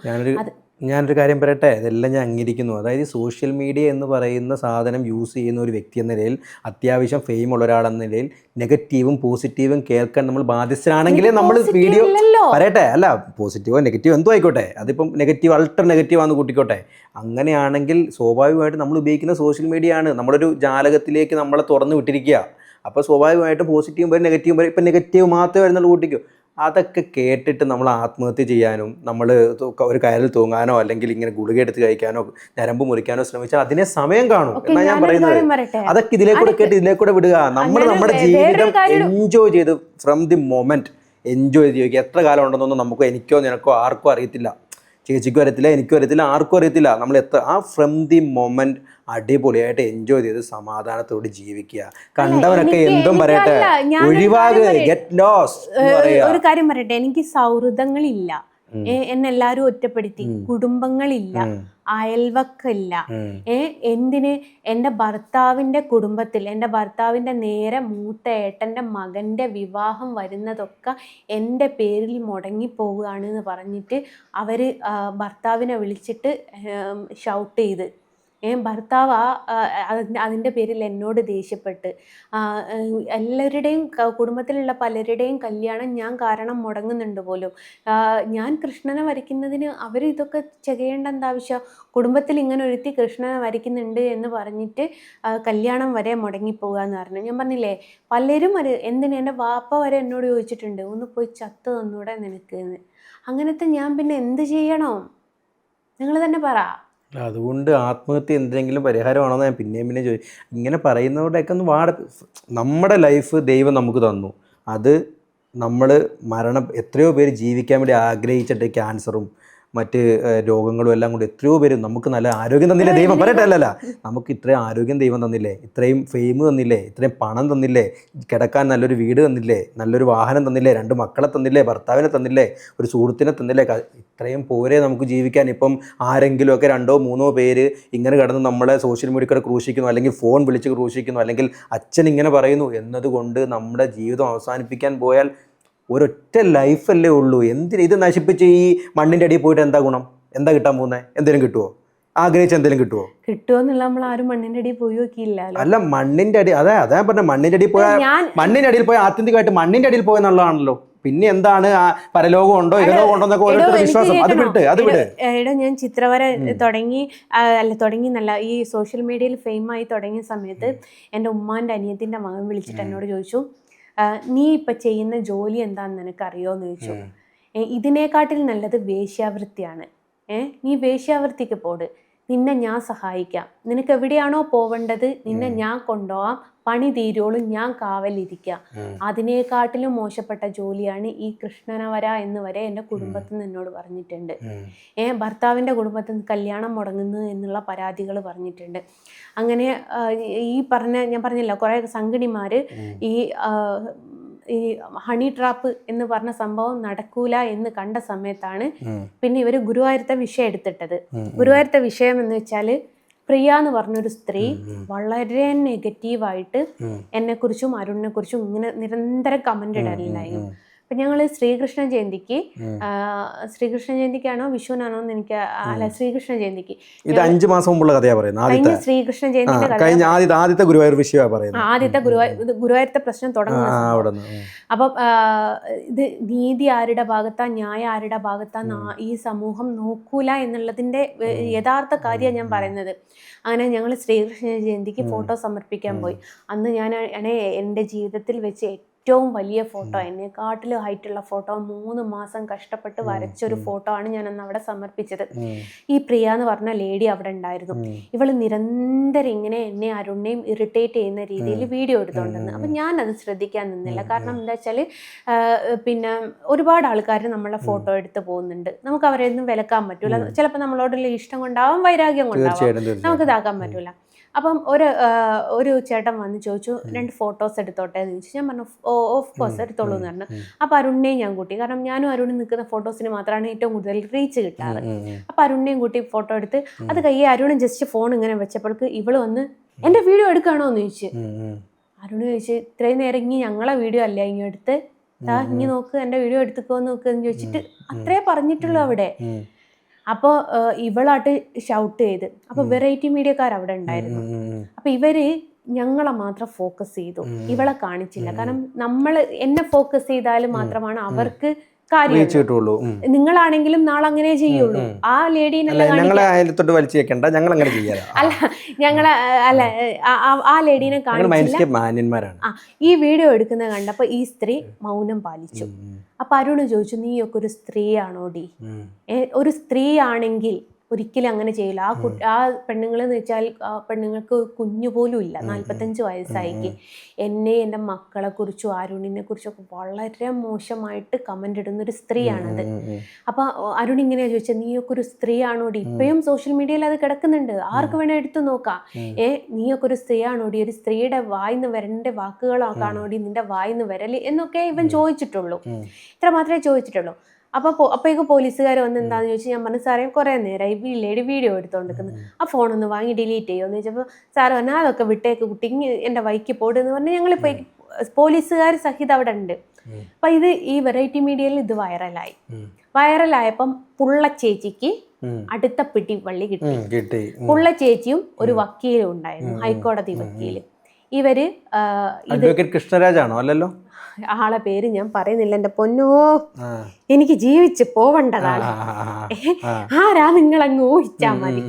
ഞാനൊരു കാര്യം പറയട്ടെ, ഇതെല്ലാം ഞാൻ അംഗീകരിക്കുന്നു. അതായത് സോഷ്യൽ മീഡിയ എന്ന് പറയുന്ന സാധനം യൂസ് ചെയ്യുന്ന ഒരു വ്യക്തി എന്ന നിലയിൽ, അത്യാവശ്യം ഫെയിം ഉള്ള ഒരാളെന്ന നിലയിൽ നെഗറ്റീവും പോസിറ്റീവും കേൾക്കാൻ നമ്മൾ ബാധ്യസ്ഥരാണെങ്കിൽ നമ്മൾ വീഡിയോ പറയട്ടെ, അല്ല പോസിറ്റീവോ നെഗറ്റീവോ എന്തോ ആയിക്കോട്ടെ, അതിപ്പം നെഗറ്റീവ് അൾട്ര നെഗറ്റീവ് ആണെന്ന് കൂട്ടിക്കോട്ടെ. അങ്ങനെയാണെങ്കിൽ സ്വാഭാവികമായിട്ട് നമ്മൾ ഉപയോഗിക്കുന്ന സോഷ്യൽ മീഡിയ ആണ് നമ്മളൊരു ജാലകത്തിലേക്ക് നമ്മളെ തുറന്നു വിട്ടിരിക്കുക. അപ്പോൾ സ്വാഭാവികമായിട്ടും പോസിറ്റീവും വരും നെഗറ്റീവും വരും. ഇപ്പം നെഗറ്റീവ് മാത്രമേ വരുന്നുള്ളൂ കൂട്ടിക്കോ. അതൊക്കെ കേട്ടിട്ട് നമ്മൾ ആത്മഹത്യ ചെയ്യാനും നമ്മൾ ഒരു കയറിൽ തൂങ്ങാനോ അല്ലെങ്കിൽ ഇങ്ങനെ ഗുളിക എടുത്ത് കഴിക്കാനോ ഞരമ്പ് മുറിക്കാനോ ശ്രമിച്ചാൽ അതിനെ സമയം കാണും എന്നാണ് ഞാൻ പറയുന്നത്. അതൊക്കെ ഇതിലേക്കൂടെ കേട്ട് ഇതിലേക്കൂടെ വിടുക. നമ്മൾ നമ്മുടെ ജീവിതം എൻജോയ് ചെയ്ത് ഫ്രം ദി മൊമെന്റ് എൻജോയ് ചെയ്ത് ചോദിക്കുക. എത്ര കാലം ഉണ്ടെന്നൊന്നും നമുക്കോ എനിക്കോ നിനക്കോ ആർക്കും അറിയത്തില്ല, ചേച്ചിക്കും അറിയത്തില്ല, എനിക്കും അറിയത്തില്ല, ആർക്കും അറിയത്തില്ല. നമ്മൾ ഫ്രം ദി മൊമെന്റ് അടിപൊളിയായിട്ട് എൻജോയ് ചെയ്ത് സമാധാനത്തോട് ജീവിക്കുക. കണ്ടവനൊക്കെ എന്തും പറയട്ടെ, ഒഴിവാകുക, ഗെറ്റ് ലോസ്റ്റ്. ഒരു കാര്യം പറയട്ടെ, എനിക്ക് സൗഹൃദങ്ങളില്ല, എന്നെല്ലാരും ഒറ്റപ്പെടുത്തി, കുടുംബങ്ങളില്ല, അയൽവക്കില്ല. എന്തിന് എൻ്റെ ഭർത്താവിൻ്റെ കുടുംബത്തിൽ എൻ്റെ ഭർത്താവിൻ്റെ നേരെ മൂത്ത ഏട്ടൻ്റെ മകൻ്റെ വിവാഹം വരുന്നതൊക്കെ എൻ്റെ പേരിൽ മുടങ്ങിപ്പോവുകയാണ് എന്ന് പറഞ്ഞിട്ട് അവർ ഭർത്താവിനെ വിളിച്ചിട്ട് ഷൗട്ട് ചെയ്ത്, ഭർത്താവ് അതിൻ്റെ പേരിൽ എന്നോട് ദേഷ്യപ്പെട്ട് എല്ലാവരുടെയും കുടുംബത്തിലുള്ള പലരുടെയും കല്യാണം ഞാൻ കാരണം മുടങ്ങുന്നുണ്ട് പോലും. ഞാൻ കൃഷ്ണനെ വരയ്ക്കുന്നതിന് അവർ ഇതൊക്കെ ചെയ്യേണ്ട എന്താവശ്യം? കുടുംബത്തിൽ ഇങ്ങനെ ഒരുത്തി കൃഷ്ണനെ വരയ്ക്കുന്നുണ്ട് എന്ന് പറഞ്ഞിട്ട് കല്യാണം വരെ മുടങ്ങിപ്പോവുക എന്ന് പറഞ്ഞു. ഞാൻ പറഞ്ഞില്ലേ, പലരും എന്തിന്, എൻ്റെ വാപ്പ വരെ എന്നോട് ചോദിച്ചിട്ടുണ്ട്, ഒന്ന് പോയി ചത്ത് തന്നൂടെ നിനക്ക് എന്ന്. അങ്ങനത്തെ ഞാൻ പിന്നെ എന്ത് ചെയ്യണം? നിങ്ങൾ തന്നെ പറ. അതുകൊണ്ട് ആത്മഹത്യ എന്തെങ്കിലും പരിഹാരമാണോ ഞാൻ പിന്നെയും ചോദിക്കും. ഇങ്ങനെ പറയുന്നവരുടെയൊക്കെ നമ്മുടെ ലൈഫ് ദൈവം നമുക്ക് തന്നു. അത് നമ്മൾ എത്രയോ പേര് ജീവിക്കാൻ വേണ്ടി ആഗ്രഹിച്ചിട്ട് ക്യാൻസറും മറ്റ് രോഗങ്ങളും എല്ലാം കൊണ്ട് എത്രയോ പേര് നമുക്ക് നല്ല ആരോഗ്യം തന്നില്ലേ ദൈവം? പറയട്ടെ, അല്ലല്ല, നമുക്ക് ഇത്രയും ആരോഗ്യം ദൈവം തന്നില്ലേ, ഇത്രയും ഫെയിം തന്നില്ലേ, ഇത്രയും പണം തന്നില്ലേ, കിടക്കാൻ നല്ലൊരു വീട് തന്നില്ലേ, നല്ലൊരു വാഹനം തന്നില്ലേ, 2 മക്കളെ തന്നില്ലേ, ഭർത്താവിനെ തന്നില്ലേ, ഒരു സുഹൃത്തിനെ തന്നില്ലേ? ഇത്രയും പോരെ നമുക്ക് ജീവിക്കാൻ? ഇപ്പം ആരെങ്കിലുമൊക്കെ 2 or 3 പേര് ഇങ്ങനെ കിടന്ന് നമ്മളെ സോഷ്യൽ മീഡിയയിൽ ക്രൂശിക്കുന്നു, അല്ലെങ്കിൽ ഫോൺ വിളിച്ച് ക്രൂശിക്കുന്നു, അല്ലെങ്കിൽ അച്ഛൻ ഇങ്ങനെ പറയുന്നു എന്നതുകൊണ്ട് നമ്മുടെ ജീവിതം അവസാനിപ്പിക്കാൻ പോയാൽ ഒരൊറ്റ ലൈഫല്ലേ ഉള്ളൂ. എന്തിന് ഇത് നശിപ്പിച്ച് ഈ മണ്ണിൻ്റെ അടിയിൽ പോയിട്ട് എന്താ ഗുണം? എന്താ കിട്ടാൻ പോകുന്നത്? എന്തെങ്കിലും കിട്ടുമോ? ആഗ്രഹിച്ച എന്തെങ്കിലും കിട്ടുമോന്നുള്ള നമ്മൾ ആരും മണ്ണിൻ്റെ അടിയിൽ പോയി നോക്കിയില്ല. അല്ല, മണ്ണിൻ്റെ അടി, അതാ പറഞ്ഞ മണ്ണിൻ്റെ അടിയിൽ പോയാൽ ആത്യന്തികമായിട്ട് മണ്ണിൻ്റെ അടിയിൽ പോയെന്നുള്ളതാണല്ലോ. പിന്നെ എന്താണ് പരലോകം ഉണ്ടോ ഇഹലോകം ഉണ്ടോ എന്നൊക്കെ ഓരോരുത്തരുടെ വിശ്വാസം. അത് വിട്. ഞാൻ ചിത്രവര തുടങ്ങിയെന്നല്ല, ഈ സോഷ്യൽ മീഡിയയിൽ ഫെയിമായി തുടങ്ങിയ സമയത്ത് എൻ്റെ ഉമ്മാൻ്റെ അനിയത്തിൻ്റെ മകൻ വിളിച്ചിട്ട് എന്നോട് ചോദിച്ചു, നീ ഇപ്പം ചെയ്യുന്ന ജോലി എന്താണെന്ന് നിനക്കറിയോ എന്ന് ചോദിച്ചു. ഇതിനേക്കാട്ടിൽ നല്ലത് വേശ്യാവൃത്തിയാണ്. നീ വേശ്യാവൃത്തിക്ക് പോട്, നിന്നെ ഞാൻ സഹായിക്കാം, നിനക്ക് എവിടെയാണോ പോവേണ്ടത് നിന്നെ ഞാൻ കൊണ്ടുപോകാം, പണി തീരോളും ഞാൻ കാവലിരിക്കാം. അതിനേക്കാട്ടിലും മോശപ്പെട്ട ജോലിയാണ് ഈ കൃഷ്ണനവര എന്ന് വരെ എൻ്റെ കുടുംബത്തിൽ നിന്ന് എന്നോട് പറഞ്ഞിട്ടുണ്ട്. ഭർത്താവിൻ്റെ കുടുംബത്തിൽ നിന്ന് കല്യാണം മുടങ്ങുന്നു എന്നുള്ള പരാതികൾ പറഞ്ഞിട്ടുണ്ട്. അങ്ങനെ ഞാൻ പറഞ്ഞില്ല, കുറേ സംഘിണിമാർ ഈ ഹണി ട്രാപ്പ് എന്ന് പറഞ്ഞ സംഭവം നടക്കൂല എന്ന് കണ്ട സമയത്താണ് പിന്നെ ഇവർ ഗുരുവായൂരത്തെ വിഷയം എടുത്തിട്ടത്. ഗുരുവായൂരത്തെ വിഷയം എന്ന് വെച്ചാൽ, പ്രിയ എന്ന് പറഞ്ഞൊരു സ്ത്രീ വളരെ നെഗറ്റീവായിട്ട് എന്നെക്കുറിച്ചും അരുണിനെക്കുറിച്ചും ഇങ്ങനെ നിരന്തരം കമന്റ് ഇടലുണ്ടായിരുന്നു. അപ്പം ഞങ്ങൾ ശ്രീകൃഷ്ണ ജയന്തിക്കാണോ വിഷുവിനാണോ എന്ന് എനിക്ക്, അല്ല ശ്രീകൃഷ്ണ ജയന്തിക്ക്, ഇത് 5 മാസം മുമ്പുള്ള കഥയാ പറയുന്നത്. ശ്രീകൃഷ്ണ ജയന്തിന്റെ ആദ്യത്തെ ഗുരുവായൂർ വിഷയമാ പറയുന്നത്. ആദ്യത്തെ ഗുരുവായൂരത്തെ പ്രശ്നം തുടങ്ങുന്നത്. അപ്പം ഇത് നീതി ആരുടെ ഭാഗത്താ, ന്യായം ആരുടെ ഭാഗത്താ ഈ സമൂഹം നോക്കൂല എന്നുള്ളതിന്റെ യഥാർത്ഥ കാര്യമാണ് ഞാൻ പറയുന്നത്. അങ്ങനെ ഞങ്ങൾ ശ്രീകൃഷ്ണ ജയന്തിക്ക് ഫോട്ടോ സമർപ്പിക്കാൻ പോയി. അന്ന് ഞാൻ എൻ്റെ ജീവിതത്തിൽ വെച്ച് ഏറ്റവും വലിയ ഫോട്ടോ, എന്നെക്കാട്ടിൽ ഹൈറ്റുള്ള ഫോട്ടോ, 3 മാസം കഷ്ടപ്പെട്ട് വരച്ചൊരു ഫോട്ടോ ആണ് ഞാൻ അന്ന് അവിടെ സമർപ്പിച്ചത്. ഈ പ്രിയ എന്ന് പറഞ്ഞ ലേഡി അവിടെ ഉണ്ടായിരുന്നു. ഇവള് നിരന്തരം ഇങ്ങനെ എന്നെ അരുണിനെയും ഇറിറ്റേറ്റ് ചെയ്യുന്ന രീതിയിൽ വീഡിയോ എടുത്തോണ്ടെന്ന്. അപ്പം ഞാനത് ശ്രദ്ധിക്കാൻ നിന്നില്ല. കാരണം എന്താ വെച്ചാൽ പിന്നെ ഒരുപാട് ആൾക്കാർ നമ്മളെ ഫോട്ടോ എടുത്ത് പോകുന്നുണ്ട്. നമുക്ക് അവരെ ഒന്നും വിലക്കാൻ പറ്റൂല. ചിലപ്പോൾ നമ്മളോടുള്ള ഇഷ്ടം കൊണ്ടാവാം, വൈരാഗ്യം കൊണ്ടാവാം, നമുക്ക് ഇതാക്കാൻ പറ്റൂല. അപ്പം ഒരു ചേട്ടൻ വന്ന് ചോദിച്ചു 2 ഫോട്ടോസ് എടുത്തോട്ടെ എന്ന് ചോദിച്ചു. ഞാൻ പറഞ്ഞു ഓഫ് കോഴ്സ് എടുത്തോളൂ എന്ന് പറഞ്ഞു. അപ്പം അരുണിനെയും ഞാൻ കൂട്ടി. കാരണം ഞാനും അരുണിൽ നിൽക്കുന്ന ഫോട്ടോസിന് മാത്രമാണ് ഏറ്റവും കൂടുതൽ റീച്ച് കിട്ടാറ്. അപ്പം അരുണിനെയും കൂട്ടി ഫോട്ടോ എടുത്ത് അത് കയ്യെ അരുണും ജസ്റ്റ് ഫോൺ ഇങ്ങനെ വെച്ചപ്പോഴേക്ക് ഇവള് വന്ന് എൻ്റെ വീഡിയോ എടുക്കുകയാണോ എന്ന് ചോദിച്ചു. അരുണ് ചോദിച്ചു ഇത്രയും നേരം ഇനി ഞങ്ങളെ വീഡിയോ അല്ല ഇങ്ങനെ എടുത്ത് ഇനി നോക്ക് എൻ്റെ വീഡിയോ എടുത്തുക്കോ നോക്ക് എന്ന് ചോദിച്ചിട്ട് അത്രേ പറഞ്ഞിട്ടുള്ളൂ അവിടെ. അപ്പോൾ ഇവളായിട്ട് ഷൗട്ട് ചെയ്ത്. അപ്പോൾ വെറൈറ്റി മീഡിയക്കാർ അവിടെ ഉണ്ടായിരുന്നു. അപ്പോൾ ഇവര് ഞങ്ങളെ മാത്രം ഫോക്കസ് ചെയ്തു, ഇവളെ കാണിച്ചില്ല. കാരണം നമ്മൾ എന്നെ ഫോക്കസ് ചെയ്താൽ മാത്രമാണ് അവർക്ക് കാര്യം. നിങ്ങളാണെങ്കിലും നാളെ അങ്ങനെ ചെയ്യുള്ളൂ. ആ ലേഡീനെ അല്ല ഞങ്ങളെ അല്ല ആ ലേഡീനെ കാണിച്ചില്ല. ഈ വീഡിയോ എടുക്കുന്നത് കണ്ടപ്പോൾ ഈ സ്ത്രീ മൗനം പാലിച്ചു. അപ്പൊ അരുണ് ചോദിച്ചു നീയൊക്കെ ഒരു സ്ത്രീയാണോടി? ഒരു സ്ത്രീ ആണെങ്കിൽ ഒരിക്കലും അങ്ങനെ ചെയ്യില്ല. ആ പെണ്ണുങ്ങളെന്ന് വെച്ചാൽ പെണ്ണുങ്ങൾക്ക് കുഞ്ഞു പോലും ഇല്ല, 45 വയസ്സായിക്ക്. എന്നെ എൻ്റെ മക്കളെ കുറിച്ചും അരുണിനെ കുറിച്ചൊക്കെ വളരെ മോശമായിട്ട് കമന്റ് ഇടുന്ന ഒരു സ്ത്രീയാണത്. അപ്പൊ അരുൺ ഇങ്ങനെയാ ചോദിച്ചത് നീയൊക്കെ ഒരു സ്ത്രീയാണോടി? ഇപ്പോഴും സോഷ്യൽ മീഡിയയിൽ അത് കിടക്കുന്നുണ്ട്, ആർക്ക് വേണേ എടുത്തു നോക്കാം. നീയൊക്കെ ഒരു സ്ത്രീയാണോടി? ഒരു സ്ത്രീയുടെ വായിന്ന് വരേണ്ട വാക്കുകളാണോടി നിന്റെ വായിന്ന് വരല് എന്നൊക്കെ ഇവൻ ചോദിച്ചിട്ടുള്ളൂ. ഇത്ര മാത്രമേ ചോദിച്ചിട്ടുള്ളൂ. അപ്പോഴേക്കും പോലീസുകാർ വന്ന് എന്താന്ന് ചോദിച്ചാൽ ഞാൻ പറഞ്ഞു സാറേ കുറേ നേരമായി വീട്ടിലേടി വീഡിയോ എടുത്തോണ്ടിരിക്കുന്നു, ആ ഫോണൊന്ന് വാങ്ങി ഡിലീറ്റ് ചെയ്യുമെന്ന് ചോദിച്ചപ്പോൾ സാറ് പറഞ്ഞു അതൊക്കെ വിട്ടേക്ക് കുട്ടി എൻ്റെ വൈക്ക് പോടുന്ന് പറഞ്ഞ് ഞങ്ങളിപ്പോൾ പോലീസുകാർ സഹിതം അവിടെ ഉണ്ട്. അപ്പം ഈ വെറൈറ്റി മീഡിയയിൽ ഇത് വൈറലായപ്പം പുള്ളച്ചേച്ചിക്ക് അടുത്ത പിടിവള്ളി കിട്ടി. പുള്ളച്ചേച്ചിയും ഒരു വക്കീലും ഉണ്ടായിരുന്നു, ഹൈക്കോടതി വക്കീല്. ഇവര് കൃഷ്ണരാജാണോ? അല്ലല്ലോ, ആളെ പേര് ഞാൻ പറയുന്നില്ല. എൻ്റെ പൊന്നോ, എനിക്ക് ജീവിച്ച് പോവണ്ടതാണ്. ആരാ നിങ്ങളങ്ങ് ഊഹിച്ചാൽ മതി.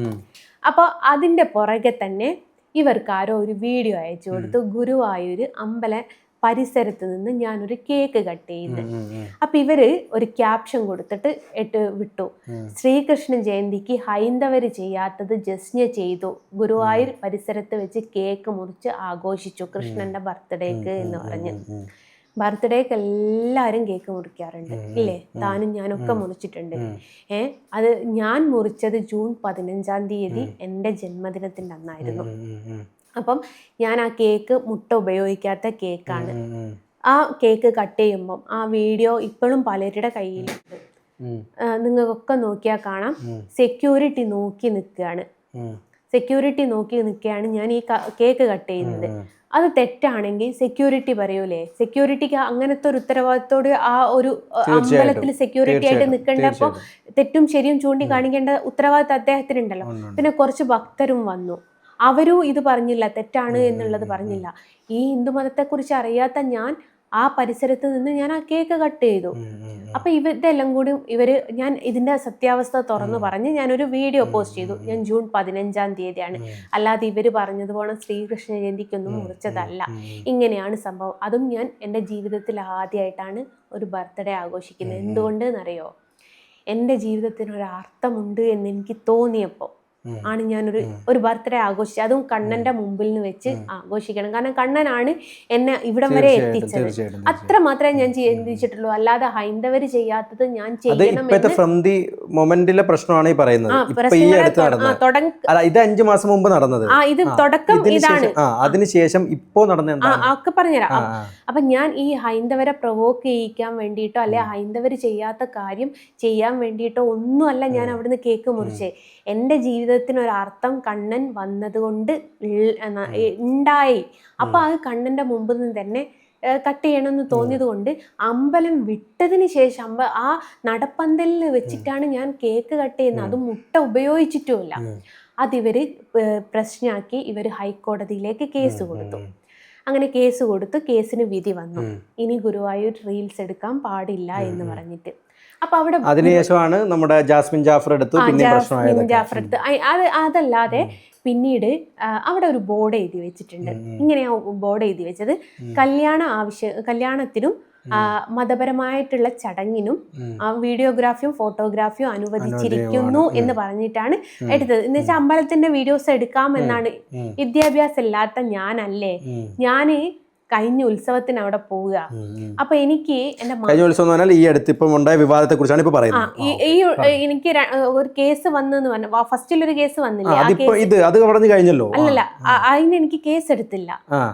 അപ്പോൾ അതിൻ്റെ പുറകെ തന്നെ ഇവർക്കാരോ ഒരു വീഡിയോ അയച്ചു കൊടുത്തു. ഗുരുവായൂർ അമ്പല പരിസരത്ത് നിന്ന് ഞാനൊരു കേക്ക് കട്ട് ചെയ്യുന്നത്. അപ്പം ഇവര് ഒരു ക്യാപ്ഷൻ കൊടുത്തിട്ട് വിട്ടു, ശ്രീകൃഷ്ണ ജയന്തിക്ക് ഹൈന്ദവർ ചെയ്യാത്തത് ജസ്ന ചെയ്തു, ഗുരുവായൂർ പരിസരത്ത് വെച്ച് കേക്ക് മുറിച്ച് ആഘോഷിച്ചു കൃഷ്ണന്റെ ബർത്ത്ഡേക്ക് എന്ന് പറഞ്ഞ്. ബർത്ത്ഡേക്ക് എല്ലാവരും കേക്ക് മുറിക്കാറുണ്ട് ഇല്ലേ? താനും ഞാനൊക്കെ മുറിച്ചിട്ടുണ്ട്. അത് ഞാൻ മുറിച്ചത് ജൂൺ 15-ാം തീയതി എൻ്റെ ജന്മദിനത്തിൻ്റെ അന്നായിരുന്നു. അപ്പം ഞാൻ ആ കേക്ക് മുട്ട ഉപയോഗിക്കാത്ത കേക്കാണ്. ആ കേക്ക് കട്ട് ചെയ്യുമ്പം ആ വീഡിയോ ഇപ്പോഴും പലരുടെ കയ്യിലുണ്ട്. നിങ്ങൾക്കൊക്കെ നോക്കിയാൽ കാണാം. സെക്യൂരിറ്റി നോക്കി നിൽക്കുകയാണ് ഞാൻ ഈ കേക്ക് കട്ട് ചെയ്യുന്നത്. അത് തെറ്റാണെങ്കിൽ സെക്യൂരിറ്റി പറയൂലേ? സെക്യൂരിറ്റിക്ക് അങ്ങനത്തെ ഒരു ഉത്തരവാദിത്തോട് ആ ഒരു അമ്പലത്തിൽ സെക്യൂരിറ്റി ആയിട്ട് നിൽക്കേണ്ടപ്പോൾ തെറ്റും ശരിയും ചൂണ്ടിക്കാണിക്കേണ്ട ഉത്തരവാദിത്തം അദ്ദേഹത്തിനുണ്ടല്ലോ. പിന്നെ കുറച്ച് ഭക്തരും വന്നു, അവരും ഇത് പറഞ്ഞില്ല, തെറ്റാണ് എന്നുള്ളത് പറഞ്ഞില്ല. ഈ ഹിന്ദു മതത്തെക്കുറിച്ച് അറിയാത്ത ഞാൻ ആ പരിസരത്ത് നിന്ന് ഞാൻ ആ കേക്ക് കട്ട് ചെയ്തു. അപ്പൊ ഇതെല്ലാം കൂടി ഞാൻ ഇതിന്റെ സത്യാവസ്ഥ തുറന്നു പറഞ്ഞ് ഞാനൊരു വീഡിയോ പോസ്റ്റ് ചെയ്തു. ഞാൻ ജൂൺ 15-ാം തീയതിയാണ്, അല്ലാതെ ഇവര് പറഞ്ഞതുപോലെ ശ്രീകൃഷ്ണ ജയന്തിക്കൊന്നും മുറിച്ചതല്ല. ഇങ്ങനെയാണ് സംഭവം. അതും ഞാൻ എൻ്റെ ജീവിതത്തിൽ ആദ്യമായിട്ടാണ് ഒരു ബർത്ത്ഡേ ആഘോഷിക്കുന്നത്. എന്തുകൊണ്ട് എന്നറിയോ? എൻ്റെ ജീവിതത്തിന് ഒരു അർത്ഥമുണ്ട് എന്ന് എനിക്ക് തോന്നിയപ്പോൾ ആണ് ഞാനൊരു ബർത്ത്ഡേ ആഘോഷിച്ചത്. അതും കണ്ണന്റെ മുമ്പിൽ നിന്ന് വെച്ച് ആഘോഷിക്കണം. കാരണം കണ്ണനാണ് എന്നെ ഇവിടം വരെ എത്തിച്ചത്. അത്ര മാത്രമേ ഞാൻ ചിന്തിച്ചിട്ടുള്ളൂ. അല്ലാതെ ഹൈന്ദവര് ചെയ്യാത്തത് ഞാൻ ചെയ്യണം. ഇത് 5 മാസം മുമ്പ് നടന്നത്. ഇത് തുടക്കം ഇതാണ്. അതിനുശേഷം ഇപ്പോ നടന്ന ഒക്കെ പറഞ്ഞുതരാം. അപ്പൊ ഞാൻ ഈ ഹൈന്ദവരെ പ്രൊവോക്ക് ചെയ്യിക്കാൻ വേണ്ടിയിട്ടോ അല്ലെ ഹൈന്ദവര് ചെയ്യാത്ത കാര്യം ചെയ്യാൻ വേണ്ടിയിട്ടോ ഒന്നുമല്ല ഞാൻ അവിടുന്ന് കേക്ക് മുറിച്ചേ. എൻ്റെ ജീവിതത്തിനൊരർത്ഥം കണ്ണൻ വന്നതുകൊണ്ട് ഉണ്ടായി. അപ്പൊ അത് കണ്ണന്റെ മുമ്പിൽ നിന്ന് തന്നെ കട്ട് ചെയ്യണമെന്ന് തോന്നിയത് കൊണ്ട് അമ്പലം വിട്ടതിന് ശേഷം ആ നടപ്പന്തലിൽ വെച്ചിട്ടാണ് ഞാൻ കേക്ക് കട്ട് ചെയ്യുന്നത്. അത് മുട്ട ഉപയോഗിച്ചിട്ടുമില്ല. അതിവര് പ്രശ്നമാക്കി ഇവര് ഹൈക്കോടതിയിലേക്ക് കേസ് കൊടുത്തു. അങ്ങനെ കേസ് കൊടുത്ത് കേസിന് വിധി വന്നു. ഇനി ഗുരുവായൂർ റീൽസ് എടുക്കാൻ പാടില്ല എന്ന് പറഞ്ഞിട്ട്. അപ്പൊ അവിടെ അതിനുശേഷമാണ് നമ്മുടെ ജാസ്മിൻ ജാഫർ എടുത്തു, പിന്നെ പ്രശ്നമായത്. ജാഫർ എടുത്ത് അതല്ലാതെ പിന്നീട് അവിടെ ഒരു ബോർഡ് എഴുതി വെച്ചിട്ടുണ്ട്. ഇങ്ങനെയാ ബോർഡ് എഴുതി വെച്ചത്: കല്യാണത്തിനും മതപരമായിട്ടുള്ള ചടങ്ങിനും വീഡിയോഗ്രാഫിയും ഫോട്ടോഗ്രാഫിയും അനുവദിച്ചിരിക്കുന്നു എന്ന് പറഞ്ഞിട്ടാണ് എടുത്തത്. എന്ന് വെച്ചാൽ അമ്പലത്തിന്റെ വീഡിയോസ് എടുക്കാമെന്നാണ്. വിദ്യാഭ്യാസം ഇല്ലാത്ത ഞാനല്ലേ, ഞാന് കഴിഞ്ഞ ഉത്സവത്തിന് അവിടെ പോവുക. അപ്പൊ എനിക്ക് എന്റെ കഴിഞ്ഞ ഉത്സവം എന്ന് പറഞ്ഞാൽ ഈ അടുത്ത് ഇപ്പം ഉണ്ടായ വിവാദത്തെ കുറിച്ചാണ് ഇപ്പൊ പറയുന്നത്. എനിക്ക് ഒരു കേസ് വന്നെന്ന് പറഞ്ഞു. ഫസ്റ്റിലൊരു കേസ് വന്നില്ല, അത് പറഞ്ഞു കഴിഞ്ഞല്ലോ. അല്ലല്ല, അതിന് എനിക്ക് കേസ് എടുത്തില്ല.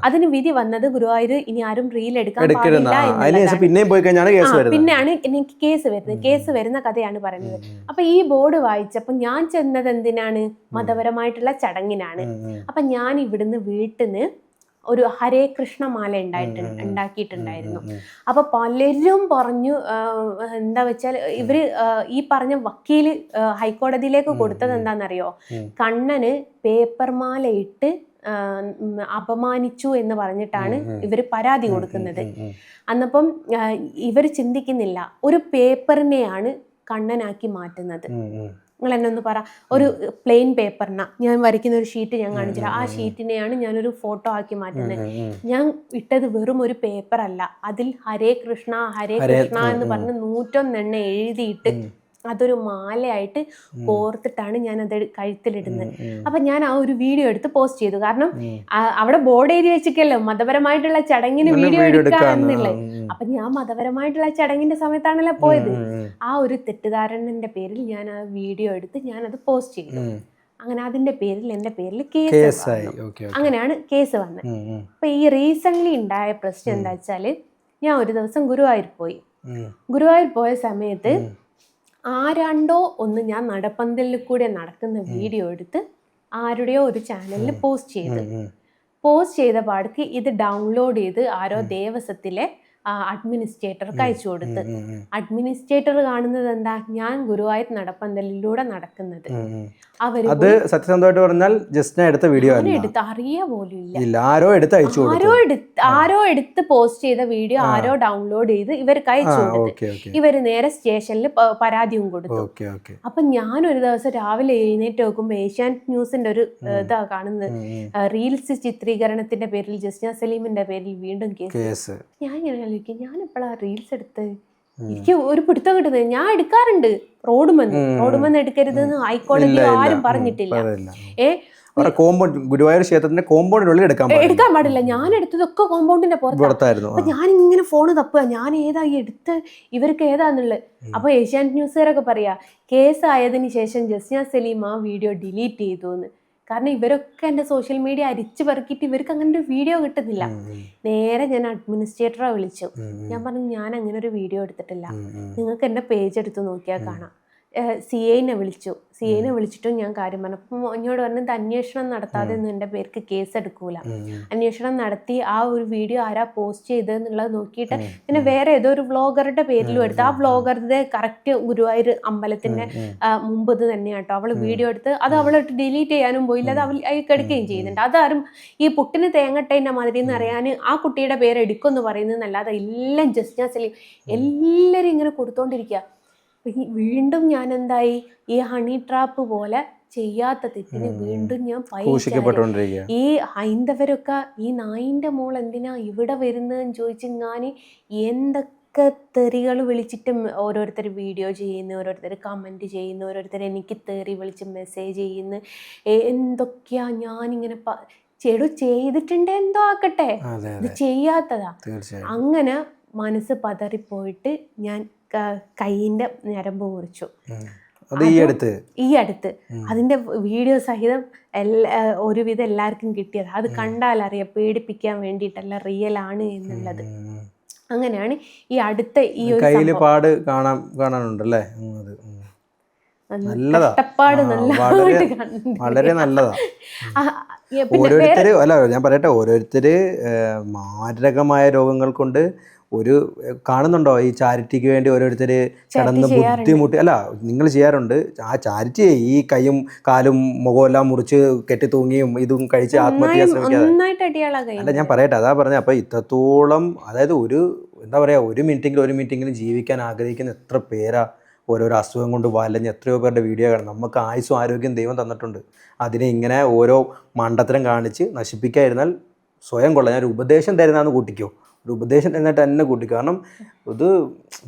അതിന് വിധി വന്നത് ഗുരുവായൂർ ഇനി ആരും റീൽ എടുക്കാൻ പാടില്ല, പിന്നെയാണ് എനിക്ക് കേസ് വരുന്നത്. കേസ് വരുന്ന കഥയാണ് പറയുന്നത്. അപ്പൊ ഈ ബോർഡ് വായിച്ചപ്പോ ഞാൻ ചെന്നത് എന്തിനാണ്? മതപരമായിട്ടുള്ള ചടങ്ങിനാണ്. അപ്പൊ ഞാൻ ഇവിടുന്ന് വീട്ടിന്ന് ഒരു ഹരേ കൃഷ്ണ മാല ഉണ്ടാക്കിയിട്ടുണ്ടായിരുന്നു. അപ്പൊ പലരും പറഞ്ഞു, എന്താ വെച്ചാൽ ഇവര് ഈ പറഞ്ഞ വക്കീല് ഹൈക്കോടതിയിലേക്ക് കൊടുത്തത് എന്താണെന്നറിയോ? കണ്ണന് പേപ്പർ മാല ഇട്ട് അപമാനിച്ചു എന്ന് പറഞ്ഞിട്ടാണ് ഇവര് പരാതി കൊടുക്കുന്നത്. അന്നപ്പം ഇവർ ചിന്തിക്കുന്നില്ല, ഒരു പേപ്പറിനെയാണ് കണ്ണനാക്കി മാറ്റുന്നത്. നിങ്ങൾ എന്നെ ഒന്ന് പറ, ഒരു പ്ലെയിൻ പേപ്പറിനാ ഞാൻ വരയ്ക്കുന്ന ഒരു ഷീറ്റ് ഞാൻ കാണിച്ചില്ല, ആ ഷീറ്റിനെയാണ് ഞാനൊരു ഫോട്ടോ ആക്കി മാറ്റുന്നത്. ഞാൻ ഇട്ടത് വെറും ഒരു പേപ്പർ അല്ല, അതിൽ ഹരേ കൃഷ്ണ എന്ന് പറഞ്ഞ് 101 എഴുതിയിട്ട് അതൊരു മാലയായിട്ട് കോർത്തിട്ടാണ് ഞാൻ അത് കഴുത്തിലിടുന്നത്. അപ്പൊ ഞാൻ ആ ഒരു വീഡിയോ എടുത്ത് പോസ്റ്റ് ചെയ്തു. കാരണം അവിടെ ബോർഡ് എഴുതി വെച്ചിട്ടല്ലോ മതപരമായിട്ടുള്ള ചടങ്ങിന് വീഡിയോ എടുക്കാന്നുള്ളത്. അപ്പൊ ഞാൻ മതപരമായിട്ടുള്ള ചടങ്ങിന്റെ സമയത്താണല്ലോ പോയത്. ആ ഒരു തെറ്റിദ്ധാരണന്റെ പേരിൽ ഞാൻ ആ വീഡിയോ എടുത്ത് ഞാൻ അത് പോസ്റ്റ് ചെയ്തു. അങ്ങനെ അതിന്റെ പേരിൽ എന്റെ പേരിൽ കേസ്, അങ്ങനെയാണ് കേസ് വന്നത്. അപ്പൊ ഈ റീസെന്റ് ഉണ്ടായ പ്രശ്നം എന്താ വെച്ചാല്, ഞാൻ ഒരു ദിവസം ഗുരുവായൂർ പോയ സമയത്ത് ആരാണ്ടോ ഒന്ന് ഞാൻ നടപ്പന്തലിൽ കൂടെ നടക്കുന്ന വീഡിയോ എടുത്ത് ആരുടെയോ ഒരു ചാനലിൽ പോസ്റ്റ് ചെയ്ത പാടക്ക് ഇത് ഡൗൺലോഡ് ചെയ്ത് ആരോ ദേവസ്വത്തിലെ അഡ്മിനിസ്ട്രേറ്റർക്ക് അയച്ചു കൊടുത്ത്. അഡ്മിനിസ്ട്രേറ്റർ കാണുന്നത് എന്താ? ഞാൻ ഗുരുവായൂർ നടപ്പന്തലിലൂടെ നടക്കുന്നത്. അത് സത്യസന്ധമായിട്ട് പറഞ്ഞാൽ ജസ്റ്റ് എടുത്ത വീഡിയോ അറിയ പോലും ഇല്ല. ആരോ എടുത്ത് പോസ്റ്റ് ചെയ്ത വീഡിയോ ആരോ ഡൗൺലോഡ് ചെയ്ത് ഇവർക്ക് അയച്ചു കൊടുത്ത്. ഇവര് നേരെ സ്റ്റേഷനിൽ പരാതിയും കൊടുത്തു. അപ്പൊ ഞാൻ ഒരു ദിവസം രാവിലെ എഴുന്നേറ്റ് നോക്കുമ്പോ ഏഷ്യാനെറ്റ് ന്യൂസിന്റെ ഒരു ഇതാ കാണുന്നത്, റീൽസ് ചിത്രീകരണത്തിന്റെ പേരിൽ ജസ്ന സലീമിന്റെ പേരിൽ വീണ്ടും കേസ്. ഞാൻ ഇങ്ങനെ ആലോചിക്കും, ഞാൻ എപ്പോഴാ റീൽസ് എടുത്ത്? എനിക്ക് ഒരു പിടുത്തം കിട്ടുന്നത്. ഞാൻ എടുക്കാറുണ്ട്, റോഡുമെന്ന് എടുക്കരുത് എന്ന് ഹൈക്കോടതി ആരും പറഞ്ഞിട്ടില്ല. ഗുരുവായൂർ ക്ഷേത്രത്തിന്റെ കോമ്പൗണ്ടിനുള്ളിൽ എടുക്കാൻ പാടില്ല. ഞാൻ എടുത്തതൊക്കെ കോമ്പൗണ്ടിന്റെ പുറത്തായിരുന്നു. അപ്പൊ ഞാൻ ഇങ്ങനെ ഫോണ് തപ്പുക, ഞാൻ ഏതാ എടുത്ത്, ഇവർക്ക് ഏതാന്നുള്ളത്. അപ്പൊ ഏഷ്യാനെറ്റ് ന്യൂസുകാരൊക്കെ പറയാ, കേസ് ആയതിനു ശേഷം ജസ്ന സലീം ആ വീഡിയോ ഡിലീറ്റ് ചെയ്തു എന്ന്. കാരണം ഇവരൊക്കെ എൻ്റെ സോഷ്യൽ മീഡിയ അരിച്ചു പെറുക്കിയിട്ട് ഇവർക്ക് അങ്ങനെ ഒരു വീഡിയോ കിട്ടുന്നില്ല. നേരെ ഞാൻ അഡ്മിനിസ്ട്രേറ്ററെ വിളിച്ചു. ഞാൻ പറഞ്ഞു, ഞാൻ അങ്ങനെ ഒരു വീഡിയോ എടുത്തിട്ടില്ല, നിങ്ങൾക്ക് എൻ്റെ പേജ് എടുത്ത് നോക്കിയാൽ കാണാം. CIനെ വിളിച്ചിട്ടും ഞാൻ കാര്യം പറഞ്ഞു. അപ്പം എന്നോട് പറഞ്ഞത് അന്വേഷണം നടത്താതെ ഒന്നും എൻ്റെ പേർക്ക് കേസ് എടുക്കൂല, അന്വേഷണം നടത്തി ആ ഒരു വീഡിയോ ആരാ പോസ്റ്റ് ചെയ്തതെന്നുള്ളത് നോക്കിയിട്ട് പിന്നെ വേറെ ഏതോ ഒരു വ്ളോഗറുടെ പേരിലും എടുത്ത്, ആ വ്ളോഗറുടെ കറക്റ്റ് ഗുരുവായൂർ അമ്പലത്തിന്റെ മുമ്പ് തന്നെയാട്ടോ അവള് വീഡിയോ എടുത്ത്. അത് അവളിട്ട് ഡിലീറ്റ് ചെയ്യാനും പോയില്ല, അത് അവൾ എടുക്കുകയും ചെയ്യുന്നുണ്ട്. അതാരും ഈ പുട്ടിന് തേങ്ങട്ടേൻ്റെ മാതിരി എന്ന് അറിയാൻ ആ കുട്ടിയുടെ പേര് എടുക്കുമെന്ന് പറയുന്നതല്ലാതെ എല്ലാം ജസ്ന സലീം എല്ലാവരും ഇങ്ങനെ കൊടുത്തോണ്ടിരിക്കുക. വീണ്ടും ഞാൻ എന്തായി, ഈ ഹണി ട്രാപ്പ് പോലെ ചെയ്യാത്ത തെറ്റിന് വീണ്ടും ഞാൻ ഈ ഹൈന്ദവരൊക്കെ ഈ നായിന്റെ മോൾ എന്തിനാ ഇവിടെ വരുന്നതെന്ന് ചോദിച്ച് ഞാൻ എന്തൊക്കെ തെറികൾ വിളിച്ചിട്ട് ഓരോരുത്തർ വീഡിയോ ചെയ്യുന്നു, ഓരോരുത്തർ കമൻറ്റ് ചെയ്യുന്നു, ഓരോരുത്തർ എനിക്ക് തെറി വിളിച്ച് മെസ്സേജ് ചെയ്യുന്നു. എന്തൊക്കെയാ ഞാനിങ്ങനെ ചെയ്തിട്ടുണ്ട്, എന്തോ ആക്കട്ടെ, ഇത് ചെയ്യാത്തതാ. അങ്ങനെ മനസ്സ് പതറിപ്പോയിട്ട് ഞാൻ കൈയിന്റെ ഞരമ്പ് മുറിച്ചു. ഈ അടുത്ത് അതിന്റെ വീഡിയോ സഹിതം ഒരുവിധം എല്ലാവർക്കും കിട്ടിയത്. അത് കണ്ടാൽ അറിയാം, പേടിപ്പിക്കാൻ വേണ്ടിയിട്ടല്ല, റിയൽ ആണ് എന്നുള്ളത്. അങ്ങനെയാണ് ഈ അടുത്ത ഈ ഒരു പാട് കാണാനുണ്ടല്ലേ. കഷ്ടപ്പാട് വളരെ നല്ലതാ. ഓരോരുത്തര് ഞാൻ പറയട്ടെ, ഓരോരുത്തര് മാരകമായ രോഗങ്ങൾ കൊണ്ട് ഒരു കാണുന്നുണ്ടോ ഈ ചാരിറ്റിക്ക് വേണ്ടി ഓരോരുത്തർ കിടന്ന് ബുദ്ധിമുട്ടി? അല്ല, നിങ്ങൾ ചെയ്യാറുണ്ട് ആ ചാരിറ്റി. ഈ കൈയും കാലും മുഖമെല്ലാം മുറിച്ച് കെട്ടി തൂങ്ങിയും ഇതും കഴിച്ച് ആത്മഹത്യ ശ്രമിക്കാതെ. അല്ല, ഞാൻ പറയട്ടെ, അതാ പറഞ്ഞത്. അപ്പം ഇത്രത്തോളം, അതായത് ഒരു എന്താ പറയുക, ഒരു മിനിറ്റെങ്കിലും ജീവിക്കാൻ ആഗ്രഹിക്കുന്ന എത്ര പേരാ ഓരോരോ അസുഖം കൊണ്ട് വലഞ്ഞ് എത്രയോ പേരുടെ വീഡിയോ കാണും. നമുക്ക് ആയുസ്സും ആരോഗ്യം ദൈവം തന്നിട്ടുണ്ട്. അതിനെ ഇങ്ങനെ ഓരോ മണ്ടത്തരം കാണിച്ച് നശിപ്പിക്കാതിരുന്നാൽ സ്വയം കൊള്ളാം. ഞാനൊരു ഉപദേശം തരുന്നതെന്ന് കൂട്ടിക്കോ, ഒരു ഉപദേശം തന്നിട്ട് തന്നെ കൂട്ടിക്കോ. കാരണം ഇത്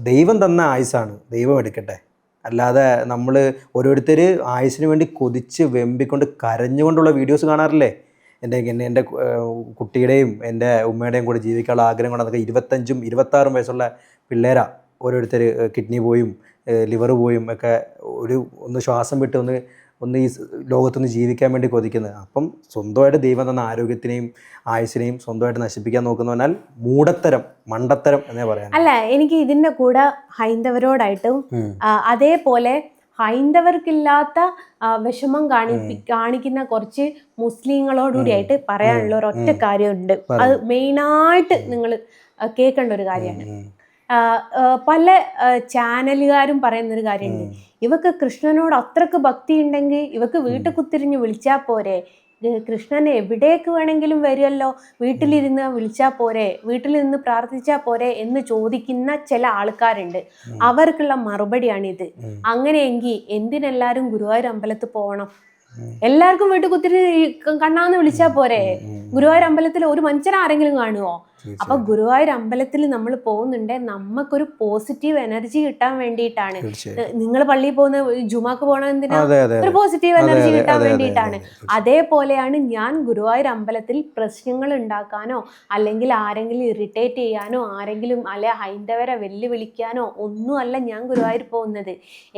ദൈവം തന്ന ആയുസ്സാണ്, ദൈവം എടുക്കട്ടെ. അല്ലാതെ നമ്മൾ ഓരോരുത്തർ ആയുസ്സിന് വേണ്ടി കൊതിച്ച് വെമ്പിക്കൊണ്ട് കരഞ്ഞുകൊണ്ടുള്ള വീഡിയോസ് കാണാറില്ലേ? എൻ്റെ കുട്ടിയുടെയും എൻ്റെ ഉമ്മയുടെയും കൂടെ ജീവിക്കാനുള്ള ആഗ്രഹം കൊണ്ട് അതൊക്കെ 25ഉം 26ഉം വയസ്സുള്ള പിള്ളേരാണ്. ഓരോരുത്തർ കിഡ്നി പോയും ലിവർ പോയും ഒക്കെ ഒന്ന് ശ്വാസം വിട്ട് ഒന്ന് ഈ ലോകത്തൊന്ന് ജീവിക്കാൻ വേണ്ടി കൊതിക്കുന്നത്. അപ്പം സ്വന്തമായിട്ട് ദൈവം തന്ന ആരോഗ്യത്തിനെയും ആയുസ്സിനെയും സ്വന്തമായിട്ട് നശിപ്പിക്കാൻ നോക്കുന്ന പറഞ്ഞാൽ മൂഢത്തരം, മണ്ടത്തരം എന്നേ പറയാം. അല്ല, എനിക്ക് ഇതിൻ്റെ കൂടെ ഹൈന്ദവരോടായിട്ടും അതേപോലെ ഹൈന്ദവർക്കില്ലാത്ത വിഷമം കാണിക്കുന്ന കുറച്ച് മുസ്ലിങ്ങളോടുകൂടിയായിട്ട് പറയാനുള്ള ഒരൊറ്റ കാര്യമുണ്ട്. അത് മെയിനായിട്ട് നിങ്ങൾ കേൾക്കേണ്ട ഒരു കാര്യമാണ്. പല ചാനലുകാരും പറയുന്നൊരു കാര്യമുണ്ട്, ഇവക്ക് കൃഷ്ണനോട് അത്രക്ക് ഭക്തി ഉണ്ടെങ്കിൽ ഇവക്ക് വീട്ടിൽ കുത്തിരിഞ്ഞ് വിളിച്ചാൽ പോരെ, കൃഷ്ണനെ എവിടേക്ക് വേണമെങ്കിലും വരുമല്ലോ, വീട്ടിലിരുന്ന് വിളിച്ചാൽ പോരെ, വീട്ടിലിരുന്ന് പ്രാർത്ഥിച്ചാൽ പോരെ എന്ന് ചോദിക്കുന്ന ചില ആൾക്കാരുണ്ട്. അവർക്കുള്ള മറുപടിയാണിത്. അങ്ങനെയെങ്കിൽ എന്തിനെല്ലാവരും ഗുരുവായൂർ അമ്പലത്തിൽ പോകണം? എല്ലാവർക്കും വീട്ടിൽ കുത്തിരി കണ്ണാന്ന് വിളിച്ചാൽ പോരെ? ഗുരുവായൂർ അമ്പലത്തിൽ ഒരു മനുഷ്യനാരെങ്കിലും കാണുമോ? അപ്പൊ ഗുരുവായൂർ അമ്പലത്തിൽ നമ്മൾ പോകുന്നുണ്ട് നമുക്കൊരു പോസിറ്റീവ് എനർജി കിട്ടാൻ വേണ്ടിയിട്ടാണ്. നിങ്ങൾ പള്ളിയിൽ പോകുന്ന ജുമാക്ക് പോകണ എന്തിനാ? ഒരു പോസിറ്റീവ് എനർജി കിട്ടാൻ വേണ്ടിയിട്ടാണ്. അതേപോലെയാണ് ഞാൻ ഗുരുവായൂർ അമ്പലത്തിൽ പ്രശ്നങ്ങൾ ഉണ്ടാക്കാനോ അല്ലെങ്കിൽ ആരെങ്കിലും ഇറിറ്റേറ്റ് ചെയ്യാനോ ആരെങ്കിലും അല്ലെ ഹൈന്ദവരെ വെല്ലുവിളിക്കാനോ ഒന്നുമല്ല ഞാൻ ഗുരുവായൂർ പോകുന്നത്.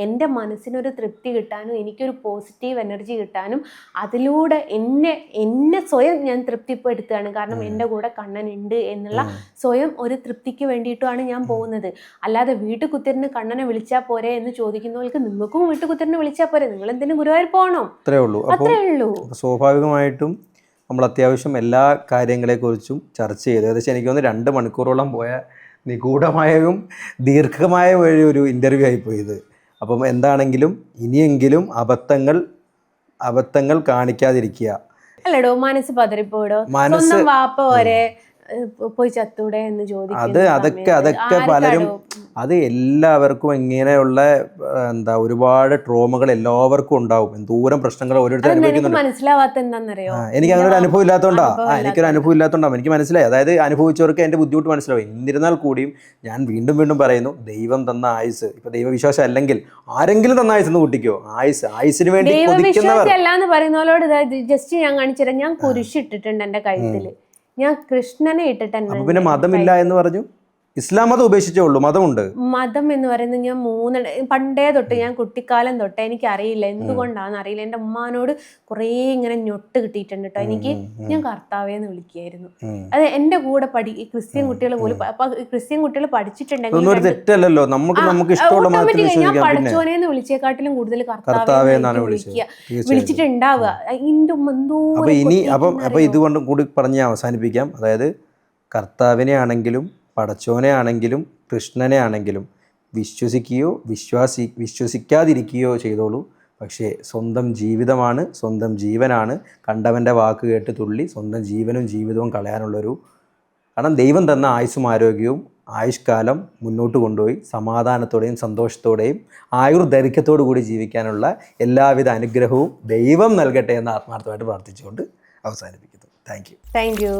എൻ്റെ മനസ്സിനൊരു തൃപ്തി കിട്ടാനും എനിക്കൊരു പോസിറ്റീവ് എനർജി കിട്ടാനും അതിലൂടെ എന്നെ സ്വയം ഞാൻ തൃപ്തിപ്പെടുത്തുകയാണ്. കാരണം എൻ്റെ കൂടെ കണ്ണനുണ്ട് എന്നുള്ള സ്വയം ഒരു തൃപ്തിക്ക് വേണ്ടിയിട്ടാണ് ഞാൻ പോകുന്നത്. അല്ലാതെ വീട്ടിൽ കുത്തിരിന് കണ്ണനെ വിളിച്ചാൽ പോരെ എന്ന് ചോദിക്കുന്നവർക്ക് നിങ്ങൾക്കും വീട്ടിൽ കുത്തിരിന് വിളിച്ചാൽ പോരെ, നിങ്ങൾ എന്തിനും ഗുരുവായൂർ പോകണം? അത്രേ ഉള്ളൂ. സ്വാഭാവികമായിട്ടും നമ്മൾ അത്യാവശ്യം എല്ലാ കാര്യങ്ങളെക്കുറിച്ചും ചർച്ച ചെയ്തു. ഏകദേശം എനിക്ക് തോന്നുന്നു 2 മണിക്കൂറോളം പോയ നിഗൂഢമായും ദീർഘമായ ഒരു ഇൻ്റർവ്യൂ ആയിപ്പോയത്. അപ്പം എന്താണെങ്കിലും ഇനിയെങ്കിലും അബദ്ധങ്ങൾ കാണിക്കാതിരിക്കുക. അല്ലടോ, മനസ്സ് പതറിപ്പോയിടോ. സ്വന്തം വാപ്പ വരെ പോയി ചത്തൂടെ എന്ന് ചോദിക്കും. അതൊക്കെ പലരും അത് എല്ലാവർക്കും ഇങ്ങനെയുള്ള ഒരുപാട് ട്രോമകൾ എല്ലാവർക്കും ഉണ്ടാവും. എന്തോരം പ്രശ്നങ്ങൾ ഓരോരുത്തർ അനുഭവിക്കുന്നുണ്ട്. മനസ്സിലാവാത്ത എന്താണെന്നറിയോ? എനിക്ക് അങ്ങനെ ഒരു അനുഭവം ഇല്ലാത്തതുകൊണ്ടാണ് എനിക്ക് മനസ്സിലായി. അതായത് അനുഭവിച്ചവർക്ക് എൻ്റെ ബുദ്ധിമുട്ട് മനസ്സിലാവും. എന്നിരുന്നാൽ കൂടിയും ഞാൻ വീണ്ടും പറയുന്നു, ദൈവം തന്ന ആയുസ്, ഇപ്പൊ ദൈവവിശ്വാസം അല്ലെങ്കിൽ ആരെങ്കിലും തന്ന ആയുസ് എന്ന് കൂട്ടിക്കോ, ആയുസിന് വേണ്ടി ദൈവവിശ്വാസം അല്ല എന്ന് പറയുന്നവരോട് ജസ്റ്റ് ഞാൻ കാണിച്ചുതരാം. ഞാൻ കുരിശിട്ടിട്ടുണ്ട് എൻ്റെ കഴുത്തില്, ഞാൻ കൃഷ്ണനെ ഇട്ടിട്ടുണ്ട്. പിന്നെ മതമില്ല എന്ന് പറഞ്ഞു. ഇസ്ലാം മതം ഉപേക്ഷിച്ചേ ഉള്ളൂ, മതമുണ്ട്. മതം എന്ന് പറയുന്നത് ഞാൻ പണ്ടേ തൊട്ട്, ഞാൻ കുട്ടിക്കാലം തൊട്ട്, എനിക്ക് അറിയില്ല എന്തുകൊണ്ടാണെന്ന് അറിയില്ല, എൻ്റെ ഉമ്മാനോട് കുറേ ഇങ്ങനെ ഞൊട്ട് കിട്ടിയിട്ടുണ്ട് കേട്ടോ. എനിക്ക് ഞാൻ കർത്താവേന്ന് വിളിക്കുകയായിരുന്നു. അത് എൻ്റെ കൂടെ ക്രിസ്ത്യൻ കുട്ടികൾ പോലും, ക്രിസ്ത്യൻ കുട്ടികൾ പഠിച്ചിട്ടുണ്ടെങ്കിൽ ഞാൻ പഠിച്ചോനെന്ന് വിളിച്ചേക്കാട്ടിലും കൂടുതൽ കർത്താവേന്ന് വിളിച്ചിട്ടുണ്ടാവുക. എൻ്റെ ഉമ്മ എന്തോ. ഇതുകൊണ്ട് കൂടി പറഞ്ഞ് അവസാനിപ്പിക്കാം. അതായത് കർത്താവിനെ ആണെങ്കിലും പടച്ചോനെ ആണെങ്കിലും കൃഷ്ണനെ ആണെങ്കിലും വിശ്വസിക്കുകയോ വിശ്വസിക്കാതിരിക്കുകയോ ചെയ്തോളൂ. പക്ഷേ സ്വന്തം ജീവിതമാണ്, സ്വന്തം ജീവനാണ്. കണ്ടവൻ്റെ വാക്ക് കേട്ട് തുള്ളി സ്വന്തം ജീവനും ജീവിതവും കളയാനുള്ളൊരു, കാരണം ദൈവം തന്ന ആയുസ്സും ആരോഗ്യവും ആയുഷ്കാലം മുന്നോട്ട് കൊണ്ടുപോയി സമാധാനത്തോടെയും സന്തോഷത്തോടെയും ആയുർദൈർഘ്യത്തോടു കൂടി ജീവിക്കാനുള്ള എല്ലാവിധ അനുഗ്രഹവും ദൈവം നൽകട്ടെ എന്ന് ആത്മാർത്ഥമായിട്ട് പ്രാർത്ഥിച്ചുകൊണ്ട് അവസാനിപ്പിക്കുന്നു. Thank you.